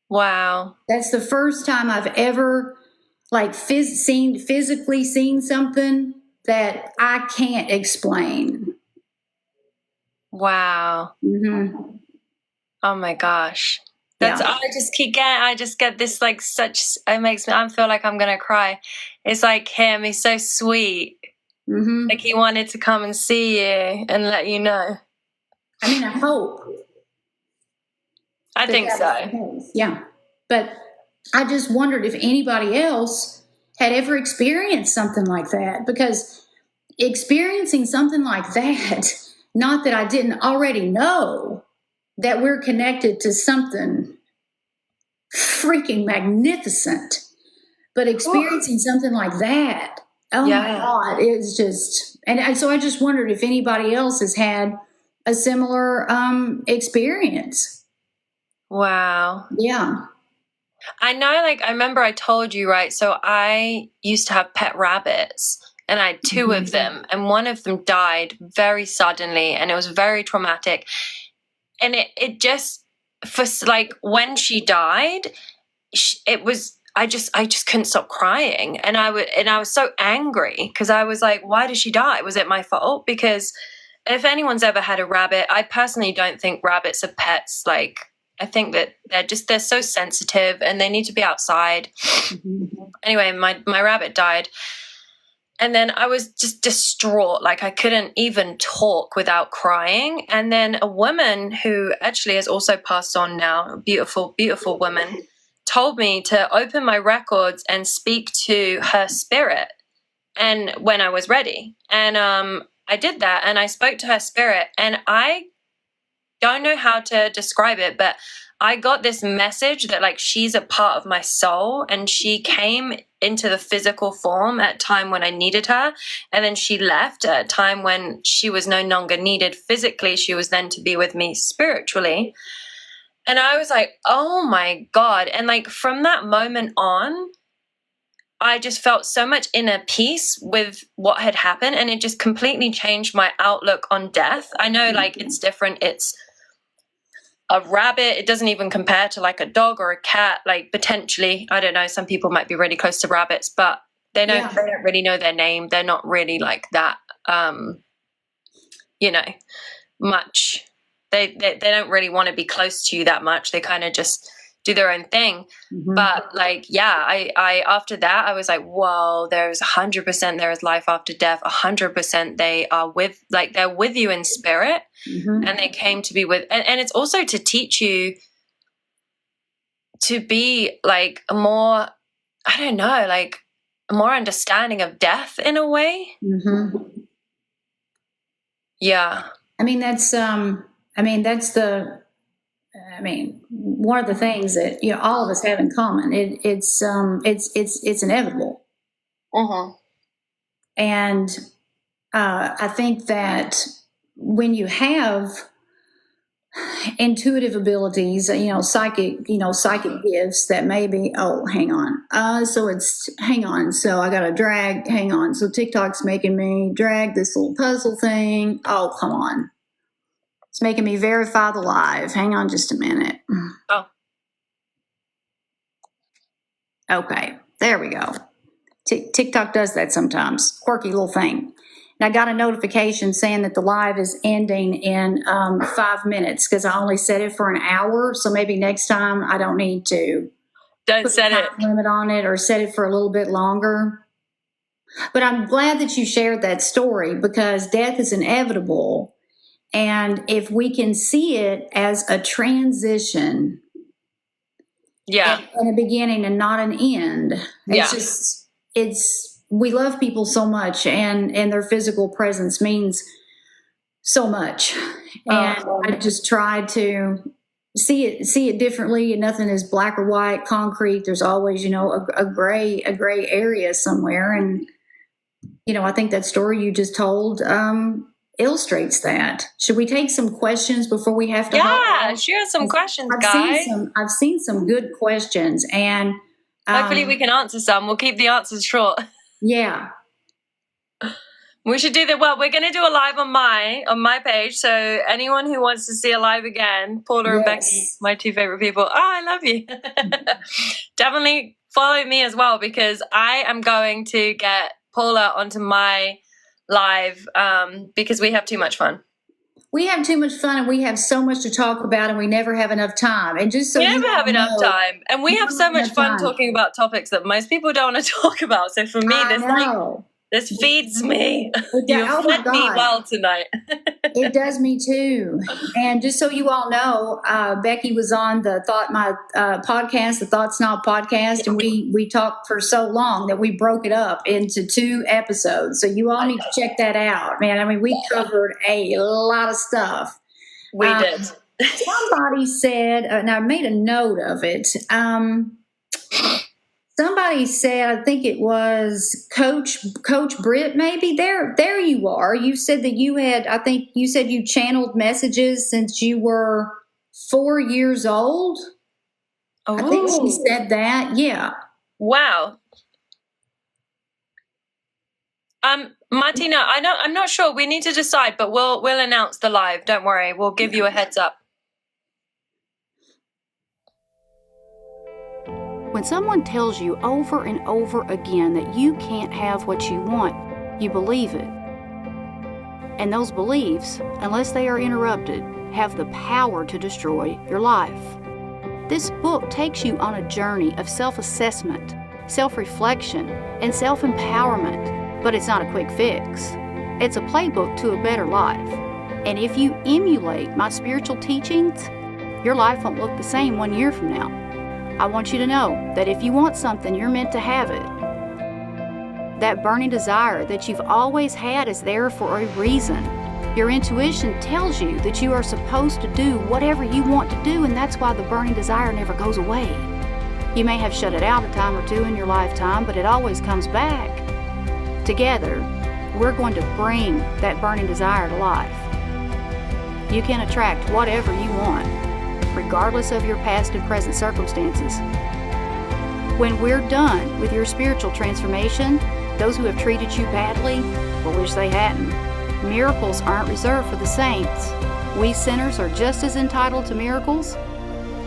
wow. That's the first time I've ever like physically seen something that I can't explain. Wow. Mm-hmm. Oh my gosh. That's Yeah. I just get this like such, it makes me, I feel like I'm gonna cry. It's like him, he's so sweet. Mm-hmm. Like he wanted to come and see you and let you know. I mean, I hope. I think so. Yeah. But I just wondered if anybody else had ever experienced something like that, because experiencing something like that, not that I didn't already know that we're connected to something freaking magnificent, but experiencing something like that, oh my God, it was just, and so I just wondered if anybody else has had a similar experience. Wow. Yeah. I know, like, I remember I told you, right? So I used to have pet rabbits and I had 2 of them, and one of them died very suddenly and it was very traumatic. And it just, for like, when she died, it was, I just couldn't stop crying. And I was so angry because I was like, why did she die? Was it my fault? Because if anyone's ever had a rabbit, I personally don't think rabbits are pets. Like, I think that they're so sensitive and they need to be outside. Mm-hmm. Anyway, my rabbit died. And then I was just distraught. Like I couldn't even talk without crying. And then a woman who actually has also passed on now, a beautiful, beautiful woman, told me to open my records and speak to her spirit. And when I was ready. And I did that and I spoke to her spirit, and I don't know how to describe it, but I got this message that like she's a part of my soul, and she came into the physical form at a time when I needed her, and then she left at a time when she was no longer needed physically. She was then to be with me spiritually. And I was like, oh my God. And like from that moment on, I just felt so much inner peace with what had happened, and it just completely changed my outlook on death. I know like it's different. It's a rabbit. It doesn't even compare to like a dog or a cat. Like potentially, I don't know, some people might be really close to rabbits, but they don't really know their name. They're not really like that, much. They don't really want to be close to you that much. They kind of just do their own thing. Mm-hmm. But like, yeah, I after that, I was like, whoa, there's 100% there is life after death. 100% they are they're with you in spirit. Mm-hmm. And they came to be with, and it's also to teach you to be like a more, I don't know, like a more understanding of death in a way. Mm-hmm. Yeah. I mean, that's one of the things that all of us have in common. It's inevitable. Uh-huh. And I think that when you have intuitive abilities, psychic gifts that maybe, hang on. So I got to drag, hang on. So TikTok's making me drag this little puzzle thing. Oh, come on. It's making me verify the live. Hang on just a minute. Oh. Okay, there we go. TikTok does that sometimes. Quirky little thing. And I got a notification saying that the live is ending in 5 minutes because I only set it for an hour. So maybe next time I don't need to don't set a time limit on it or set it for a little bit longer. But I'm glad that you shared that story because death is inevitable. And if we can see it as a transition, and a beginning and not an end, we love people so much, and their physical presence means so much. And I just try to see it differently, and nothing is black or white, concrete. There's always, a gray area somewhere. And, I think that story you just told illustrates that. Should we take some questions before we have to hop off? Share some questions, guys. I've seen some good questions, and hopefully we can answer some. We'll keep the answers short. Yeah. We should do that. Well, we're going to do a live on my page. So anyone who wants to see a live again, Paula and Becky, my two favorite people. Oh, I love you. Definitely follow me as well, because I am going to get Paula onto my live because we have too much fun. We have too much fun, and we have so much to talk about, and we never have enough time. And just so we never have enough time, and we have so much fun talking about topics that most people don't want to talk about. So for me, this feeds me. You fed me well tonight. It does me too. And just so you all know, Becky was on the podcast, the Thought Snob podcast, and we talked for so long that we broke it up into 2 episodes. So you all need to check that out, man. I mean, we covered a lot of stuff. We did. Somebody said, and I made a note of it. Somebody said, I think it was Coach Britt, maybe. There you are. You said that you channeled messages since you were 4 years old. Oh. I think she said that. Yeah. Wow. Martina, I'm not sure. We need to decide, but we'll announce the live. Don't worry. We'll give you a heads up. When someone tells you over and over again that you can't have what you want, you believe it. And those beliefs, unless they are interrupted, have the power to destroy your life. This book takes you on a journey of self-assessment, self-reflection, and self-empowerment, but it's not a quick fix. It's a playbook to a better life. And if you emulate my spiritual teachings, your life won't look the same 1 year from now. I want you to know that if you want something, you're meant to have it. That burning desire that you've always had is there for a reason. Your intuition tells you that you are supposed to do whatever you want to do, and that's why the burning desire never goes away. You may have shut it out a time or two in your lifetime, but it always comes back. Together, we're going to bring that burning desire to life. You can attract whatever you want, regardless of your past and present circumstances. When we're done with your spiritual transformation, those who have treated you badly will wish they hadn't. Miracles aren't reserved for the saints. We sinners are just as entitled to miracles,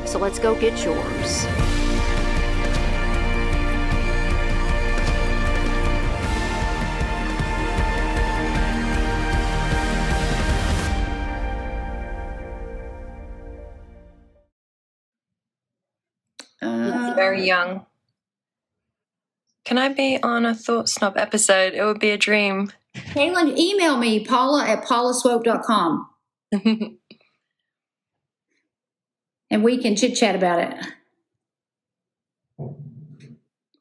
so let's go get yours. Very young. Can I be on a Thought Snob episode? It would be a dream. Kaylin, email me, paula@paulaswope.com. And we can chit-chat about it.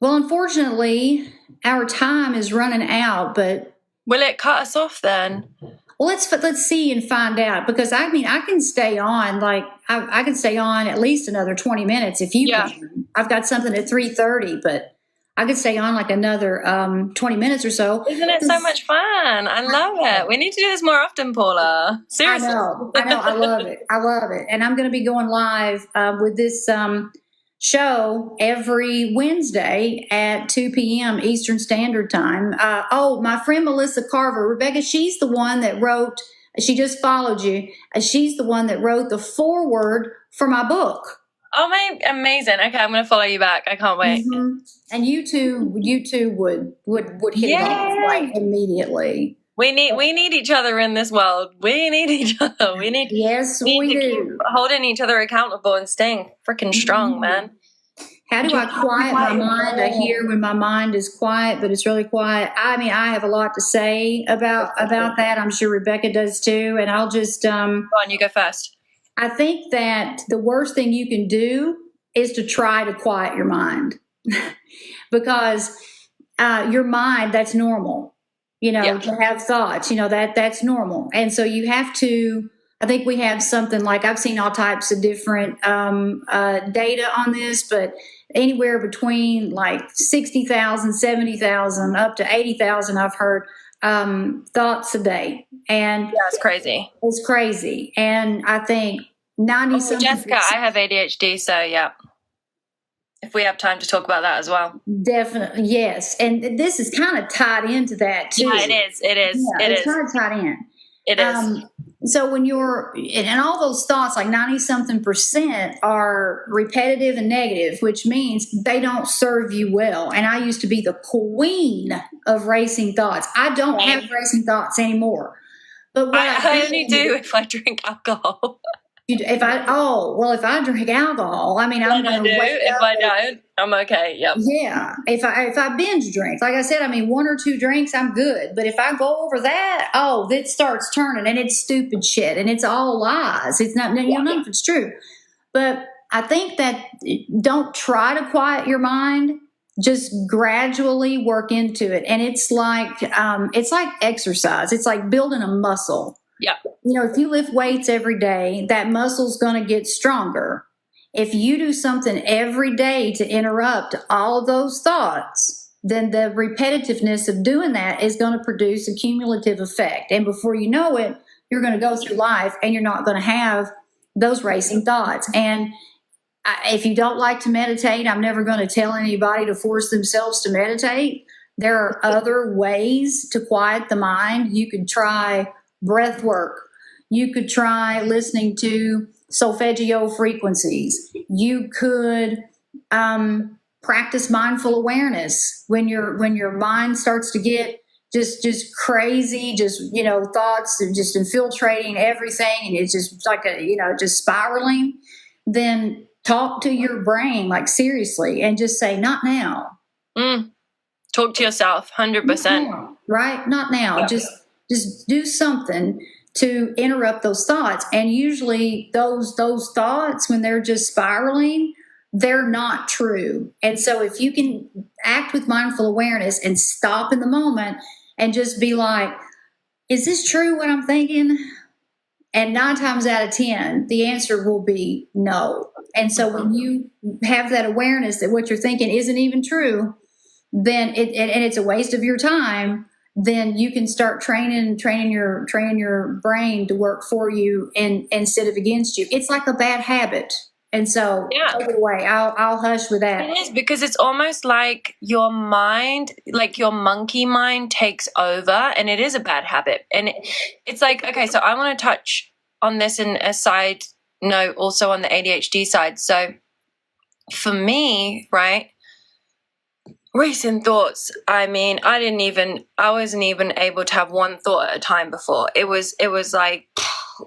Well, unfortunately, our time is running out, but... Will it cut us off then? Well, let's see and find out, because I can stay on, I can stay on at least another 20 minutes if you can. I've got something at 3:30, but I could stay on like another 20 minutes or so. Isn't it so much fun? I love it. We need to do this more often, Paula. Seriously. I know. I love it. I love it. And I'm going to be going live with this show every Wednesday at 2 p.m. Eastern Standard Time. My friend Melissa Carver, Rebecca, she's the one that wrote, she just followed you. She's the one that wrote the foreword for my book. Oh, amazing. Okay, I'm going to follow you back. I can't wait. Mm-hmm. And you two would hit it off like immediately. We need each other in this world. We need each other. We need we do. Keep holding each other accountable and staying freaking strong, man. How do I quiet my mind? I hear when my mind is quiet, but it's really quiet. I mean, I have a lot to say about that. I'm sure Rebecca does too. And I'll just go on, you go first. I think that the worst thing you can do is to try to quiet your mind, because your mind, that's normal. To have thoughts, that's normal. And so you have to I think we have something like, I've seen all types of different data on this, but anywhere between like 60,000, 70,000, up to 80,000, I've heard thoughts a day. And Yeah, it's crazy. It's crazy. And I think 90 something. Jessica, I have ADHD, so yeah. If we have time to talk about that as well. Definitely, yes. And this is kind of tied into that too. Yeah, it is. Yeah, it's kind of tied in. It is. So when you're, and all those thoughts, like 90 something percent, are repetitive and negative, which means they don't serve you well. And I used to be the queen of racing thoughts. I don't have racing thoughts anymore. But what I only do if I drink alcohol. If I drink alcohol, I mean, I'm going to wake up. If I don't, I'm okay. Yep. Yeah. If I binge drink, like I said, I mean, 1 or 2 drinks, I'm good. But if I go over that, it starts turning, and it's stupid shit, and it's all lies. It's not, none of it's true. But I think that don't try to quiet your mind. Just gradually work into it. And it's like exercise. It's like building a muscle. Yeah. If you lift weights every day, that muscle's going to get stronger. If you do something every day to interrupt all of those thoughts, then the repetitiveness of doing that is going to produce a cumulative effect. And before you know it, you're going to go through life and you're not going to have those racing thoughts. And if you don't like to meditate, I'm never going to tell anybody to force themselves to meditate. There are other ways to quiet the mind. You could try breath work. You could try listening to solfeggio frequencies. You could practice mindful awareness when your mind starts to get just crazy, thoughts just infiltrating everything, and it's just like just spiraling. Then talk to your brain, like seriously, and just say, "Not now." Talk to yourself, 100%. Right? Not now. Yeah. Just do something to interrupt those thoughts. And usually those thoughts, when they're just spiraling, they're not true. And so if you can act with mindful awareness and stop in the moment and just be like, is this true what I'm thinking? And 9 times out of 10, the answer will be no. And so when you have that awareness that what you're thinking isn't even true, then it's a waste of your time, then you can start training your brain to work for you and instead of against you. It's like a bad habit. And so take it away. I'll hush with that. It is, because it's almost like your mind, like your monkey mind takes over, and it is a bad habit. And it's like, okay, so I want to touch on this in a side note also on the ADHD side. So for me, right, racing thoughts, I mean, I wasn't even able to have one thought at a time before. It was like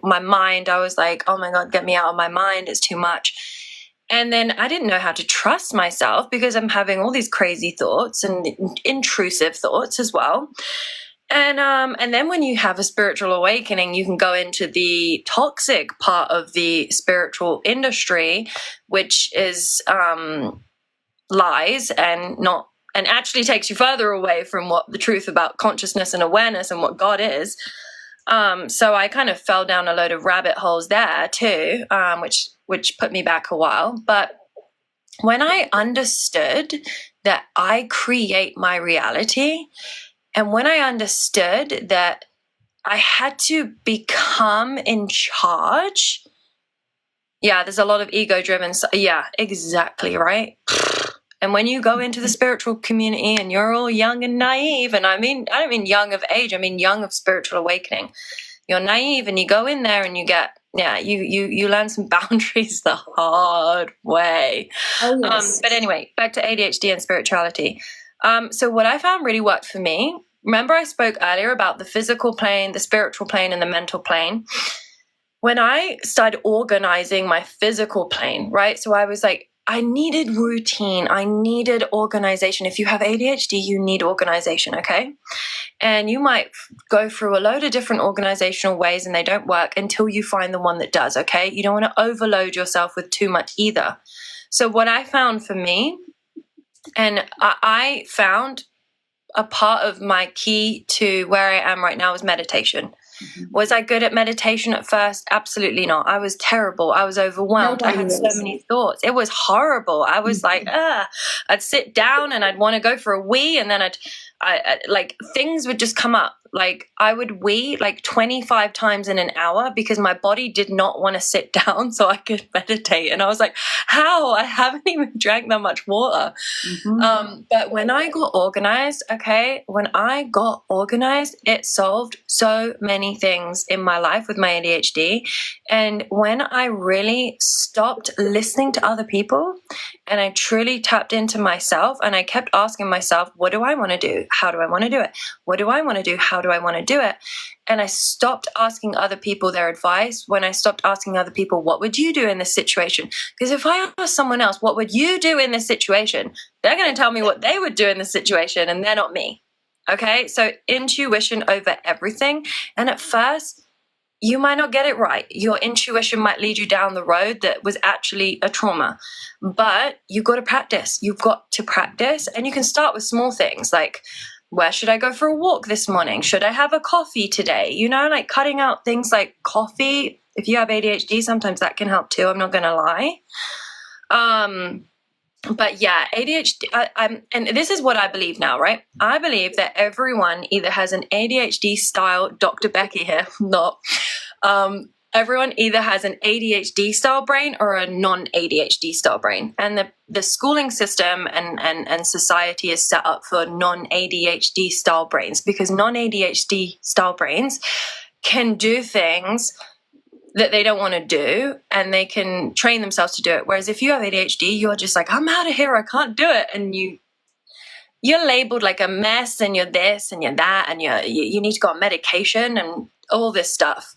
my mind, I was like, oh my God, get me out of my mind. It's too much. And then I didn't know how to trust myself because I'm having all these crazy thoughts and intrusive thoughts as well. And then when you have a spiritual awakening, you can go into the toxic part of the spiritual industry, which is lies and actually takes you further away from what the truth about consciousness and awareness and what God is. So I kind of fell down a load of rabbit holes there too, which put me back a while. But when I understood that I create my reality, and when I understood that I had to become in charge, there's a lot of ego-driven. Yeah, exactly, right? And when you go into the spiritual community and you're all young and naive, and I don't mean young of age, I mean young of spiritual awakening. You're naive and you go in there and you get, you learn some boundaries the hard way. Oh, yes. But anyway, back to ADHD and spirituality. So what I found really worked for me, remember I spoke earlier about the physical plane, the spiritual plane, and the mental plane. When I started organizing my physical plane, right? So I was like, I needed routine. I needed organization. If you have ADHD, you need organization, okay? And you might go through a load of different organizational ways and they don't work until you find the one that does, okay? You don't want to overload yourself with too much either. So what I found for me, and I found a part of my key to where I am right now is meditation. Was I good at meditation at first? Absolutely not. I was terrible. I was overwhelmed. I had so many thoughts. It was horrible. I was like, I'd sit down and I'd want to go for a wee, and then I like things would just come up. Like I would wee like 25 times in an hour because my body did not want to sit down so I could meditate. And I was like, how? I haven't even drank that much water. But when I got organized, it solved so many things in my life with my ADHD. And when I really stopped listening to other people and I truly tapped into myself and I kept asking myself, what do I want to do? How do I want to do it? What do I want to do? How do I want to do it? And I stopped asking other people their advice. When I stopped asking other people, what would you do in this situation? Because if I ask someone else, what would you do in this situation? They're going to tell me what they would do in this situation, and they're not me. Okay, so intuition over everything. And at first, you might not get it right. Your intuition might lead you down the road that was actually a trauma. But you've got to practice. You've got to practice. And you can start with small things like, where should I go for a walk this morning? Should I have a coffee today? You know, like cutting out things like coffee. If you have ADHD, sometimes that can help too. I'm not going to lie. But yeah, ADHD, and this is what I believe now, right? I believe that everyone either has an ADHD style, Dr. Becky here, not, everyone either has an ADHD style brain or a non-ADHD style brain. And the schooling system and society is set up for non-ADHD style brains, because non-ADHD style brains can do things that they don't want to do, and they can train themselves to do it. Whereas if you have ADHD, you're just like, I'm out of here, I can't do it. And you're labeled like a mess, and you're this and you're that, and you need to go on medication and all this stuff,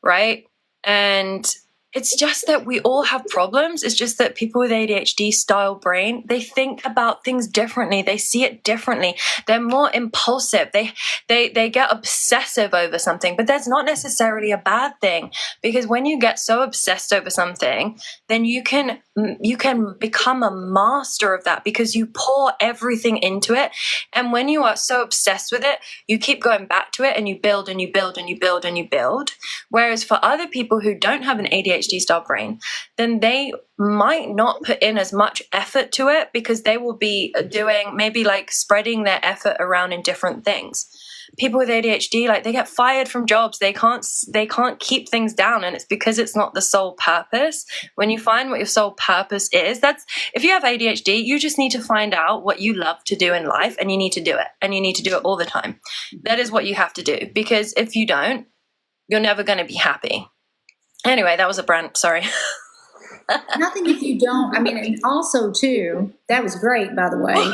right? And it's just that we all have problems. It's just that people with ADHD style brain, they think about things differently. They see it differently. They're more impulsive. They get obsessive over something, but that's not necessarily a bad thing, because when you get so obsessed over something, then you can become a master of that, because you pour everything into it. And when you are so obsessed with it, you keep going back to it, and you build and you build and you build and you build. Whereas for other people who don't have an ADHD style brain, then they might not put in as much effort to it, because they will be doing maybe like spreading their effort around in different things. People with ADHD, like, they get fired from jobs. They can't keep things down, and it's because it's not the sole purpose. When you find what your sole purpose is, if you have ADHD, you just need to find out what you love to do in life, and you need to do it, and you need to do it all the time. That is what you have to do, because if you don't, you're never going to be happy. Anyway, that was a rant. Sorry. Nothing if you don't. I mean, and also too, that was great, by the way.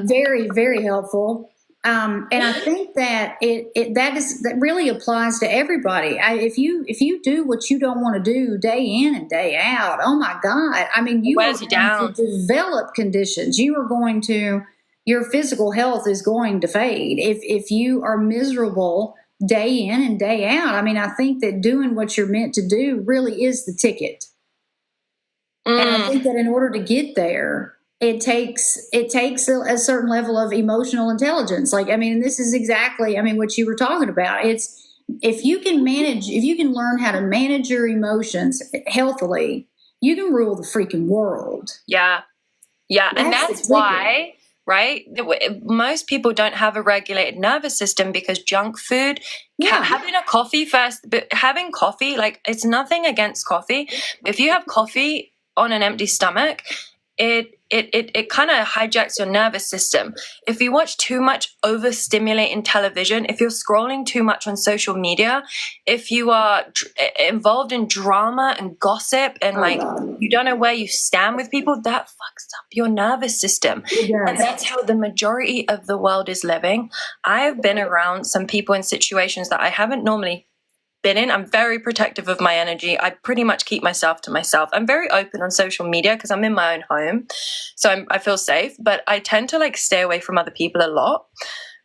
Very, very helpful. And I think that that really applies to everybody. If you do what you don't want to do day in and day out, oh my God! I mean, you are going to develop conditions. Your physical health is going to fade if you are miserable day in and day out. I mean, I think that doing what you're meant to do really is the ticket. And I think that in order to get there, it takes a certain level of emotional intelligence. Like, I mean, this is exactly, I mean, what you were talking about. It's if you can learn how to manage your emotions healthily, you can rule the freaking world. Yeah. And that's why, right? Most people don't have a regulated nervous system because junk food, having a coffee first, but having coffee, like, it's nothing against coffee. If you have coffee on an empty stomach, it kind of hijacks your nervous system. If you watch too much overstimulating television, if you're scrolling too much on social media, if you are involved in drama and gossip and you don't know where you stand with people, that fucks up your nervous system. And that's how the majority of the world is living. I have been around some people in situations that I haven't normally been in. I'm very protective of my energy. I pretty much keep myself to myself. I'm very open on social media because I'm in my own home, so I feel safe, but I tend to stay away from other people a lot.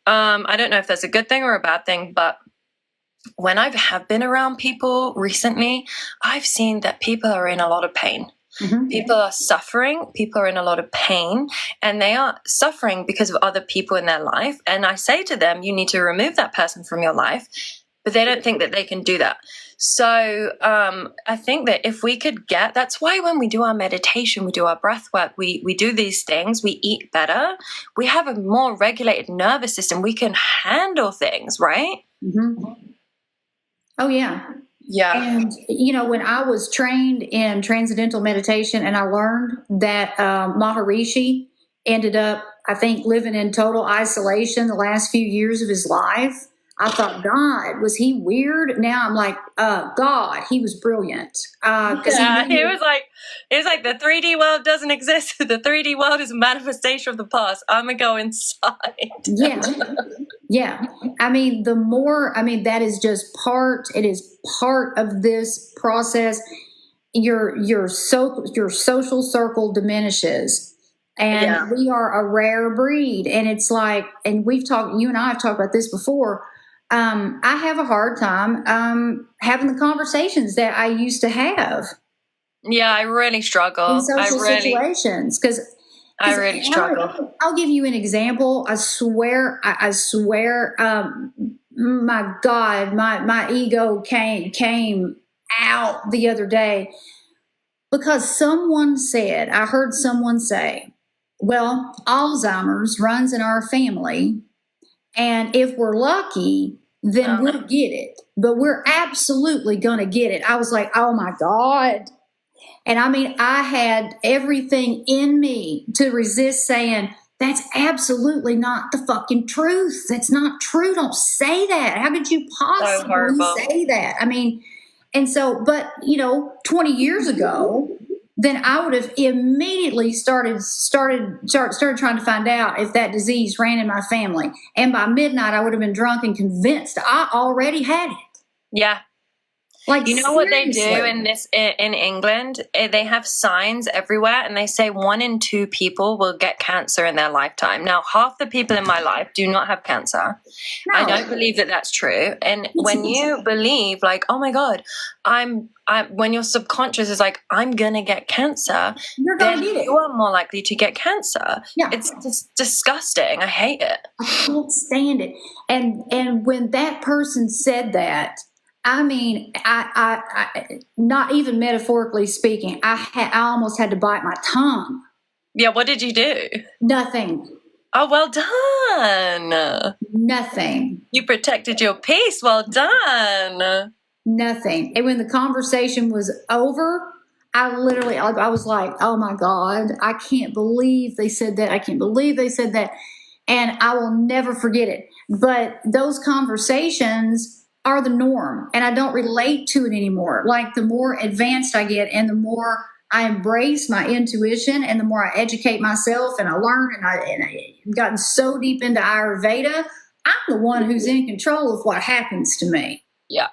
I don't know if that's a good thing or a bad thing, but when I have been around people recently, I've seen that people are in a lot of pain. People are suffering, people are in a lot of pain, and they are suffering because of other people in their life. And I say to them, you need to remove that person from your life, but they don't think that they can do that. So I think that if we could that's why when we do our meditation, we do our breath work, we do these things, we eat better, we have a more regulated nervous system, we can handle things, right? Oh, yeah. Yeah. And, when I was trained in transcendental meditation and I learned that Maharishi ended up, I think, living in total isolation the last few years of his life, I thought, God, was he weird? Now I'm like, God, he was brilliant. It was like the 3D world doesn't exist. The 3D world is a manifestation of the past. I'm going to go inside. Yeah. I mean, that is just it is part of this process. Your social circle diminishes. And we are a rare breed. And it's like, and you and I have talked about this before. I have a hard time having the conversations that I used to have. Yeah, I really struggle. In social situations, because I really struggle. I'll give you an example. I swear, my God, my ego came out the other day because I heard someone say, well, Alzheimer's runs in our family. And if we're lucky, then we'll get it. But we're absolutely going to get it. I was like, oh, my God. And I mean, I had everything in me to resist saying, that's absolutely not the fucking truth. That's not true. Don't say that. How could you possibly say that? I mean, and so, but, 20 years ago, then I would have immediately started trying to find out if that disease ran in my family. And by midnight, I would have been drunk and convinced I already had it. Yeah. Like, you know what they do in England? They have signs everywhere, and they say 1 in 2 people will get cancer in their lifetime. Now, half the people in my life do not have cancer. No. I don't believe that that's true. And when you believe, like, oh my God, when your subconscious is like, I'm gonna get cancer, then you are more likely to get cancer. Yeah. It's just disgusting. I hate it. I can't stand it. And when that person said that, I mean, I not even metaphorically speaking, I almost had to bite my tongue. Yeah, what did you do? Nothing. Oh, well done. Nothing. You protected your peace. Well done. Nothing. And when the conversation was over, I was like, oh my God, I can't believe they said that. I can't believe they said that. And I will never forget it. But those conversations are the norm, and I don't relate to it anymore. Like, the more advanced I get and the more I embrace my intuition and the more I educate myself and I learn and I've gotten so deep into Ayurveda, I'm the one who's in control of what happens to me. Yeah.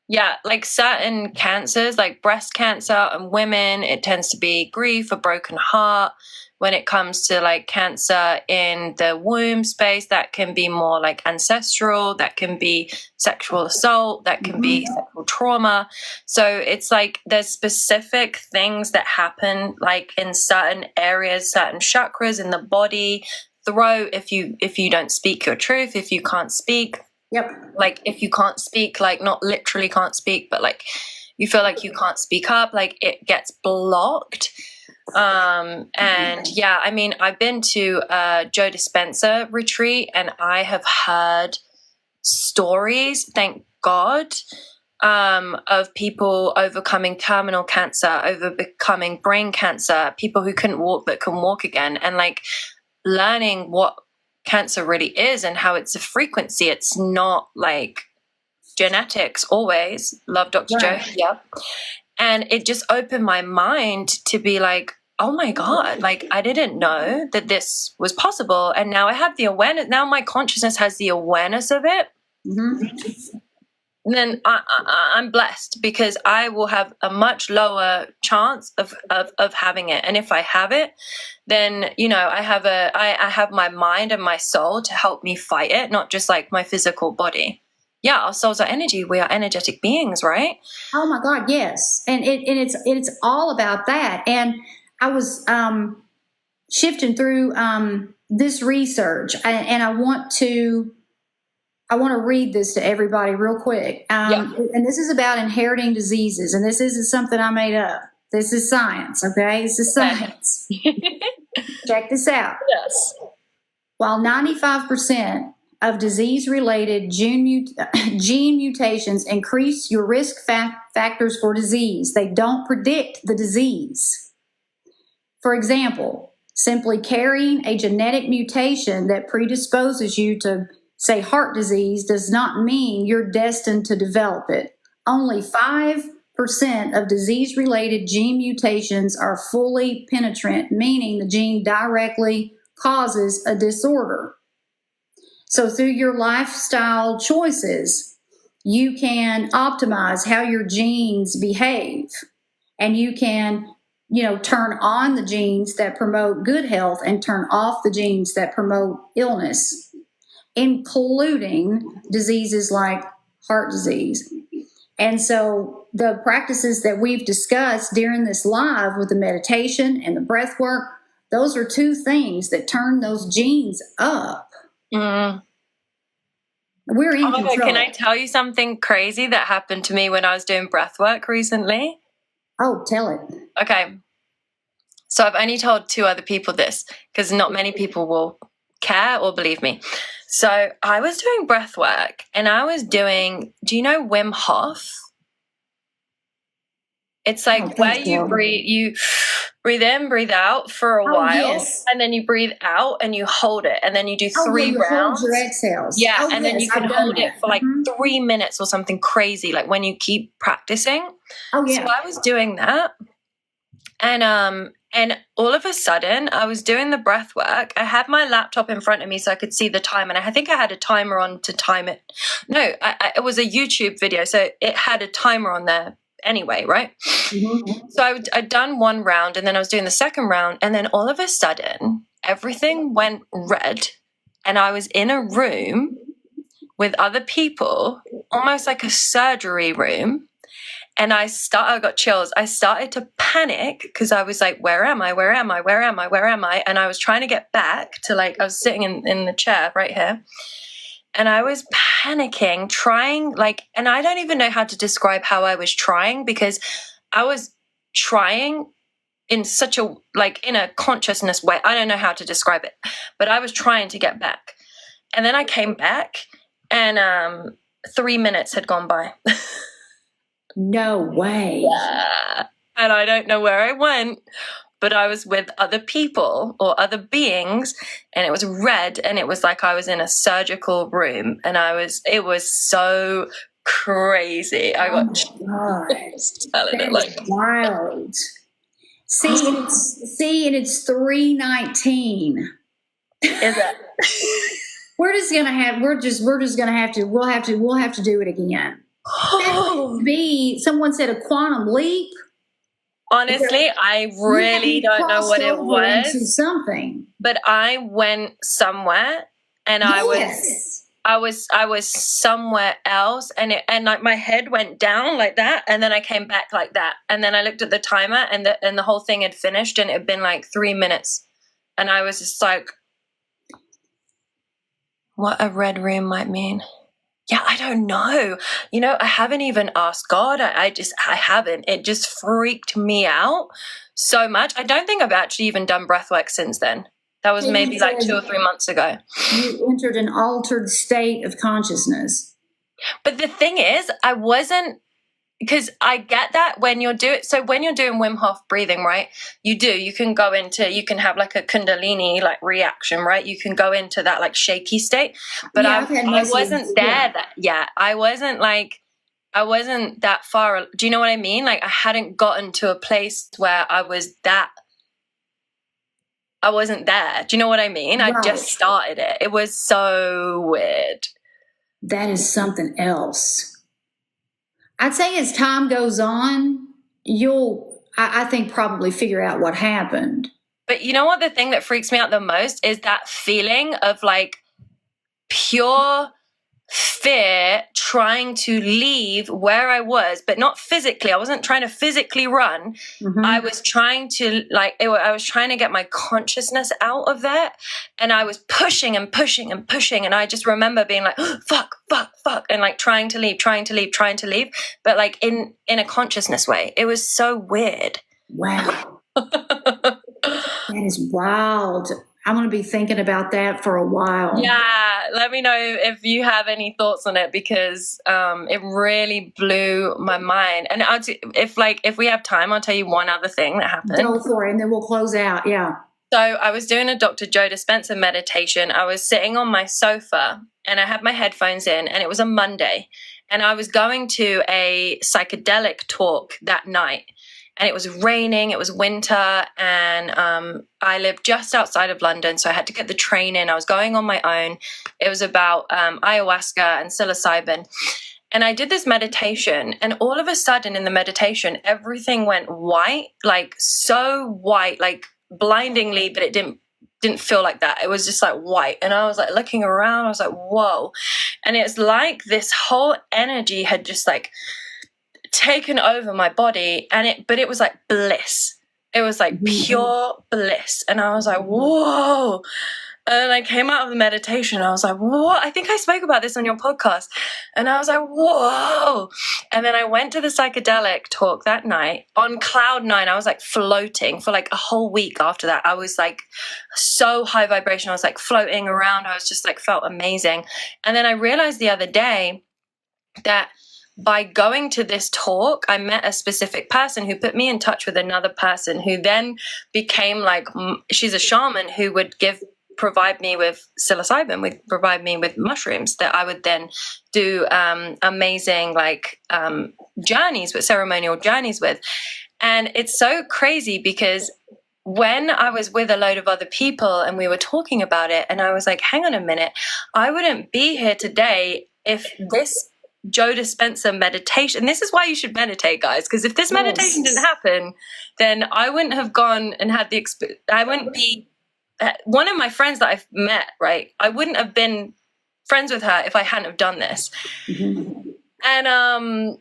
Yeah, like certain cancers, like breast cancer and women, it tends to be grief, a broken heart. When it comes to like cancer in the womb space, that can be more like ancestral, that can be sexual assault, that can be sexual trauma. So it's like there's specific things that happen like in certain areas, certain chakras in the body, throat, if you don't speak your truth, if you can't speak. Yep. Like if you can't speak, like not literally can't speak, but like you feel like you can't speak up, like it gets blocked. And yeah, I mean, I've been to a Joe Dispenza retreat and I have heard stories, thank God, of people overcoming terminal cancer, overcoming brain cancer, people who couldn't walk that can walk again, and like learning what cancer really is and how it's a frequency. It's not like genetics always. Love Dr. Joe. Yep. And it just opened my mind to be like, oh my God, like I didn't know that this was possible. And now I have the awareness. Now my consciousness has the awareness of it. Mm-hmm. And then I'm blessed because I will have a much lower chance of having it. And if I have it, then, you know, I have my mind and my soul to help me fight it, not just like my physical body. yeah, our souls are energy. We are energetic beings, right? Oh my God, yes. And it's all about that. And I was shifting through this research, and I want to read this to everybody real quick. And this is about inheriting diseases, and this isn't something I made up. This is science, okay? This is science. Check this out. Yes. While 95% of disease-related gene mutations increase your risk factors for disease, they don't predict the disease. For example, simply carrying a genetic mutation that predisposes you to, say, heart disease does not mean you're destined to develop it. Only 5% of disease-related gene mutations are fully penetrant, meaning the gene directly causes a disorder. So through your lifestyle choices, you can optimize how your genes behave, and you can, turn on the genes that promote good health and turn off the genes that promote illness, including diseases like heart disease. And so the practices that we've discussed during this live with the meditation and the breath work, those are two things that turn those genes up. Mm. We're in control. Can I tell you something crazy that happened to me when I was doing breath work recently? Oh, tell it. Okay. So I've only told 2 other people this because not many people will care or believe me. So I was doing breath work and I was doing, do you know Wim Hof? It's like where you breathe in, breathe out for a while, yes. and then you breathe out and you hold it, and then you do 3 rounds. Hold your exhales. Yeah, and then you can hold it for like 3 minutes or something crazy, like when you keep practicing. Oh yeah. So I was doing that, and all of a sudden I was doing the breath work. I had my laptop in front of me so I could see the time, and I think I had a timer on to time it. No, it was a YouTube video, so it had a timer on there. Anyway, right? Mm-hmm. So I'd done 1 round and then I was doing the second round, and then all of a sudden everything went red and I was in a room with other people, almost like a surgery room. And I got chills. I started to panic because I was like, where am I? Where am I? Where am I? Where am I? And I was trying to get back to, like, I was sitting in the chair right here. And I was panicking, trying, like, and I don't even know how to describe how I was trying, because I was trying in such a, like, in a consciousness way. I don't know how to describe it, but I was trying to get back. And then I came back and 3 minutes had gone by. No way. Yeah. And I don't know where I went, but I was with other people or other beings, and it was red, and it was like I was in a surgical room, and it was so crazy. I got telling it, like, wild. See, and it's 3:19. Is it? We'll have to do it again. Someone said a quantum leap. Honestly, I really don't know what it was. Into something. But I went somewhere, and yes. I was somewhere else, and like my head went down like that, and then I came back like that, and then I looked at the timer, and the whole thing had finished, and it had been like 3 minutes, and I was just like, what a red room might mean. Yeah, I don't know. I haven't even asked God. I haven't. It just freaked me out so much. I don't think I've actually even done breathwork since then. That was maybe like 2 or 3 months ago. You entered an altered state of consciousness. But the thing is, I wasn't, because I get that when you're doing Wim Hof breathing, right? You can have like a Kundalini like reaction, right? You can go into that like shaky state, but I wasn't there. I wasn't that far. Do you know what I mean? Like I hadn't gotten to a place where I wasn't there. Do you know what I mean? Right. I just started it. It was so weird. That is something else. I'd say as time goes on, I think, probably figure out what happened. But you know what? The thing that freaks me out the most is that feeling of like pure fear trying to leave where I was, but not physically. I wasn't trying to physically run. I was trying to I was trying to get my consciousness out of that, and I was pushing and pushing and pushing, and I just remember being like, oh, fuck, and like trying to leave, but like in a consciousness way. It was so weird. Wow. That is wild. I'm going to be thinking about that for a while. Yeah, let me know if you have any thoughts on it, because it really blew my mind. And if we have time, I'll tell you one other thing that happened. Go for it, and then we'll close out. Yeah. So I was doing a Dr. Joe Dispenza meditation. I was sitting on my sofa, and I had my headphones in, and it was a Monday, and I was going to a psychedelic talk that night. And it was raining, it was winter, and I lived just outside of London, so I had to get the train in. I was going on my own. It was about ayahuasca and psilocybin. And I did this meditation, and all of a sudden in the meditation, everything went white, like so white, like blindingly, but it didn't feel like that. It was just like white. And I was like looking around, I was like, whoa. And it's like this whole energy had just like taken over my body, but it was like bliss. It was like pure bliss. And I was like, whoa. And I came out of the meditation, I was like, what? I think I spoke about this on your podcast. And I was like, whoa. And then I went to the psychedelic talk that night on cloud nine. I was like floating for like a whole week after that. I was like so high vibration. I was like floating around. I was just like felt amazing. And then I realized the other day that by going to this talk, I met a specific person who put me in touch with another person who then became like, she's a shaman who would provide me with psilocybin, would provide me with mushrooms that I would then do amazing journeys with, ceremonial journeys with. And it's so crazy because when I was with a load of other people and we were talking about it, and I was like, hang on a minute, I wouldn't be here today if this Joe Dispenza meditation, and this is why you should meditate, guys, because if this meditation didn't happen, then I wouldn't have gone and had I wouldn't be one of my friends that I've met, right? I wouldn't have been friends with her if I hadn't have done this. And then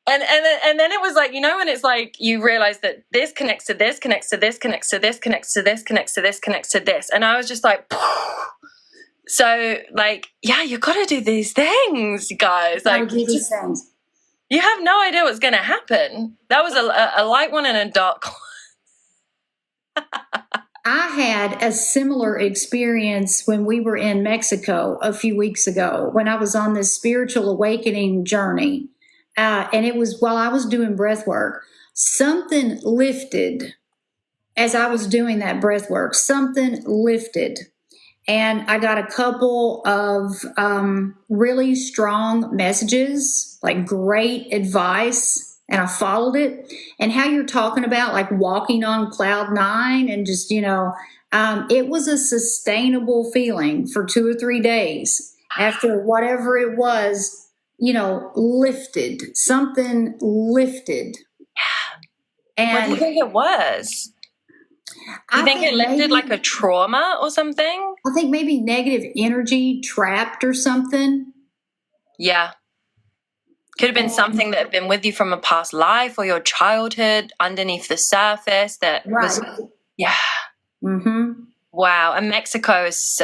it was like, when it's like you realize that this connects to this, connects to this, connects to this, connects to this, connects to this, connects to this, and I was just like, so like, yeah, you got to do these things, guys. Like, these things. You have no idea what's going to happen. That was a light one and a dark one. I had a similar experience when we were in Mexico a few weeks ago, when I was on this spiritual awakening journey. And it was while I was doing breath work. Something lifted as I was doing that breath work. Something lifted. And I got a couple of really strong messages, like great advice, and I followed it. And how you're talking about like walking on cloud nine and just, it was a sustainable feeling for 2 or 3 days after whatever it was, lifted. Something lifted. And what do you think it was? You think it lifted like a trauma or something? I think maybe negative energy trapped or something. Yeah. Could have been something that had been with you from a past life or your childhood underneath the surface that was, yeah. Mm-hmm. Wow. And Mexico is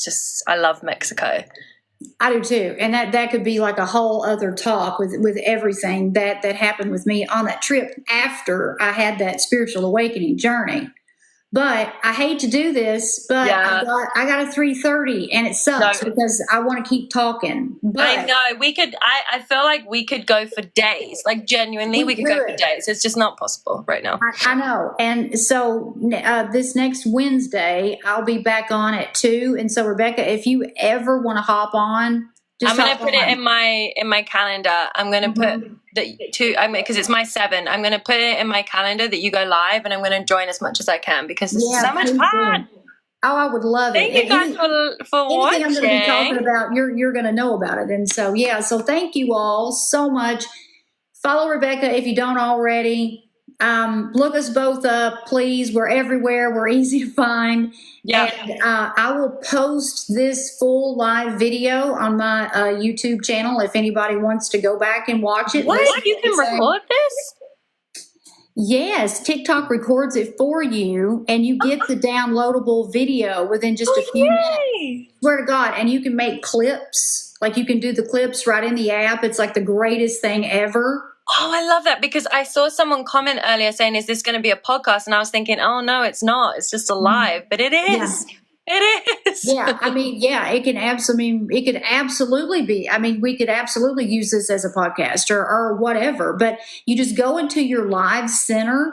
just, I love Mexico. I do too. And that could be like a whole other talk with everything that happened with me on that trip after I had that spiritual awakening journey. But I hate to do this, but yeah. I got a 3:30 and it sucks because I want to keep talking. But I know we could, I feel like we could go for days, like genuinely we could go for days. It's just not possible right now. I know. And so this next Wednesday, I'll be back on at 2. And so Rebecca, if you ever want to hop on, I'm going to put it in my calendar. I'm going to put because it's my 7. I'm going to put it in my calendar that you go live, and I'm going to join as much as I can because it's so much fun. Oh, I would love it. Thank you guys for watching. Anything I'm going to be talking about, you're going to know about it. And so, so thank you all so much. Follow Rebecca if you don't already. look us both up, please. We're everywhere. We're easy to find. Yeah. And I will post this full live video on my YouTube channel if anybody wants to go back and watch it. What? You can record this? Yes, TikTok records it for you, and you get the downloadable video within just a few minutes. Swear to God, and you can make clips. Like you can do the clips right in the app. It's like the greatest thing ever. Oh, I love that, because I saw someone comment earlier saying, is this going to be a podcast? And I was thinking, oh, no, it's not. It's just a live. But it is. Yeah. It is. Yeah, I mean, yeah, it could absolutely be. I mean, we could absolutely use this as a podcast or whatever. But you just go into your live center.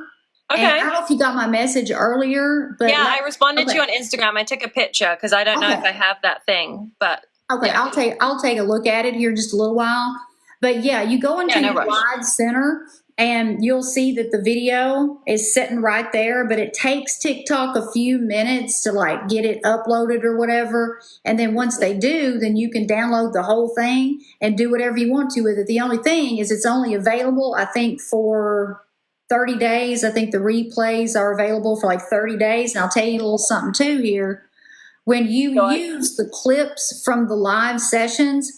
Okay. And I don't know if you got my message earlier, but yeah, I responded to you on Instagram. I took a picture because I don't know if I have that thing. But okay, yeah. I'll take a look at it here in just a little while. But yeah, you go into your live center. And you'll see that the video is sitting right there, but it takes TikTok a few minutes to like get it uploaded or whatever. And then once they do, then you can download the whole thing and do whatever you want to with it. The only thing is it's only available, I think, for 30 days. I think the replays are available for like 30 days. And I'll tell you a little something too here. When you use the clips from the live sessions,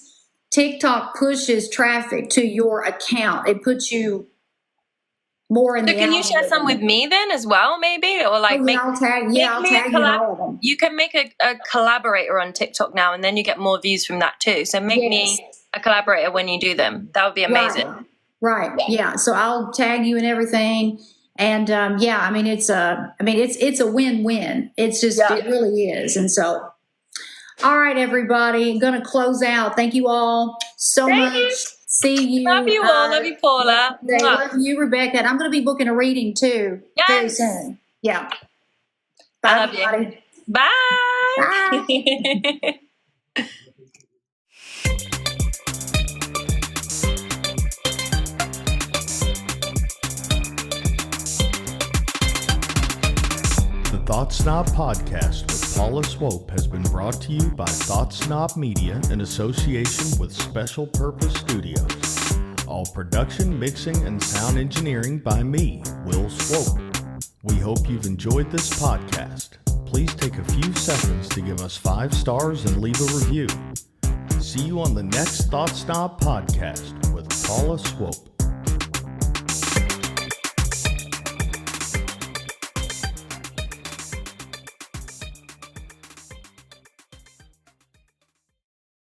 TikTok pushes traffic to your account. It puts you more in so the can you share some with me then as well, maybe? Or like I'll tag you in all of them. You can make a collaborator on TikTok now, and then you get more views from that too. So make me a collaborator when you do them. That would be amazing. Right. Yeah. So I'll tag you and everything. And I mean it's a win-win. It's just it really is. And so all right, everybody, I'm gonna close out. Thank you all so much. See you. Love you all. Love you, Paula. Love you, Rebecca. And I'm going to be booking a reading too very soon. Yeah. Bye, I love you. Bye. Bye. The Thought Snob podcast with Paula Swope has been brought to you by Thought Snob Media in association with Special Purpose Studios. All production, mixing, and sound engineering by me, Will Swope. We hope you've enjoyed this podcast. Please take a few seconds to give us 5 stars and leave a review. See you on the next Thought Snob podcast with Paula Swope.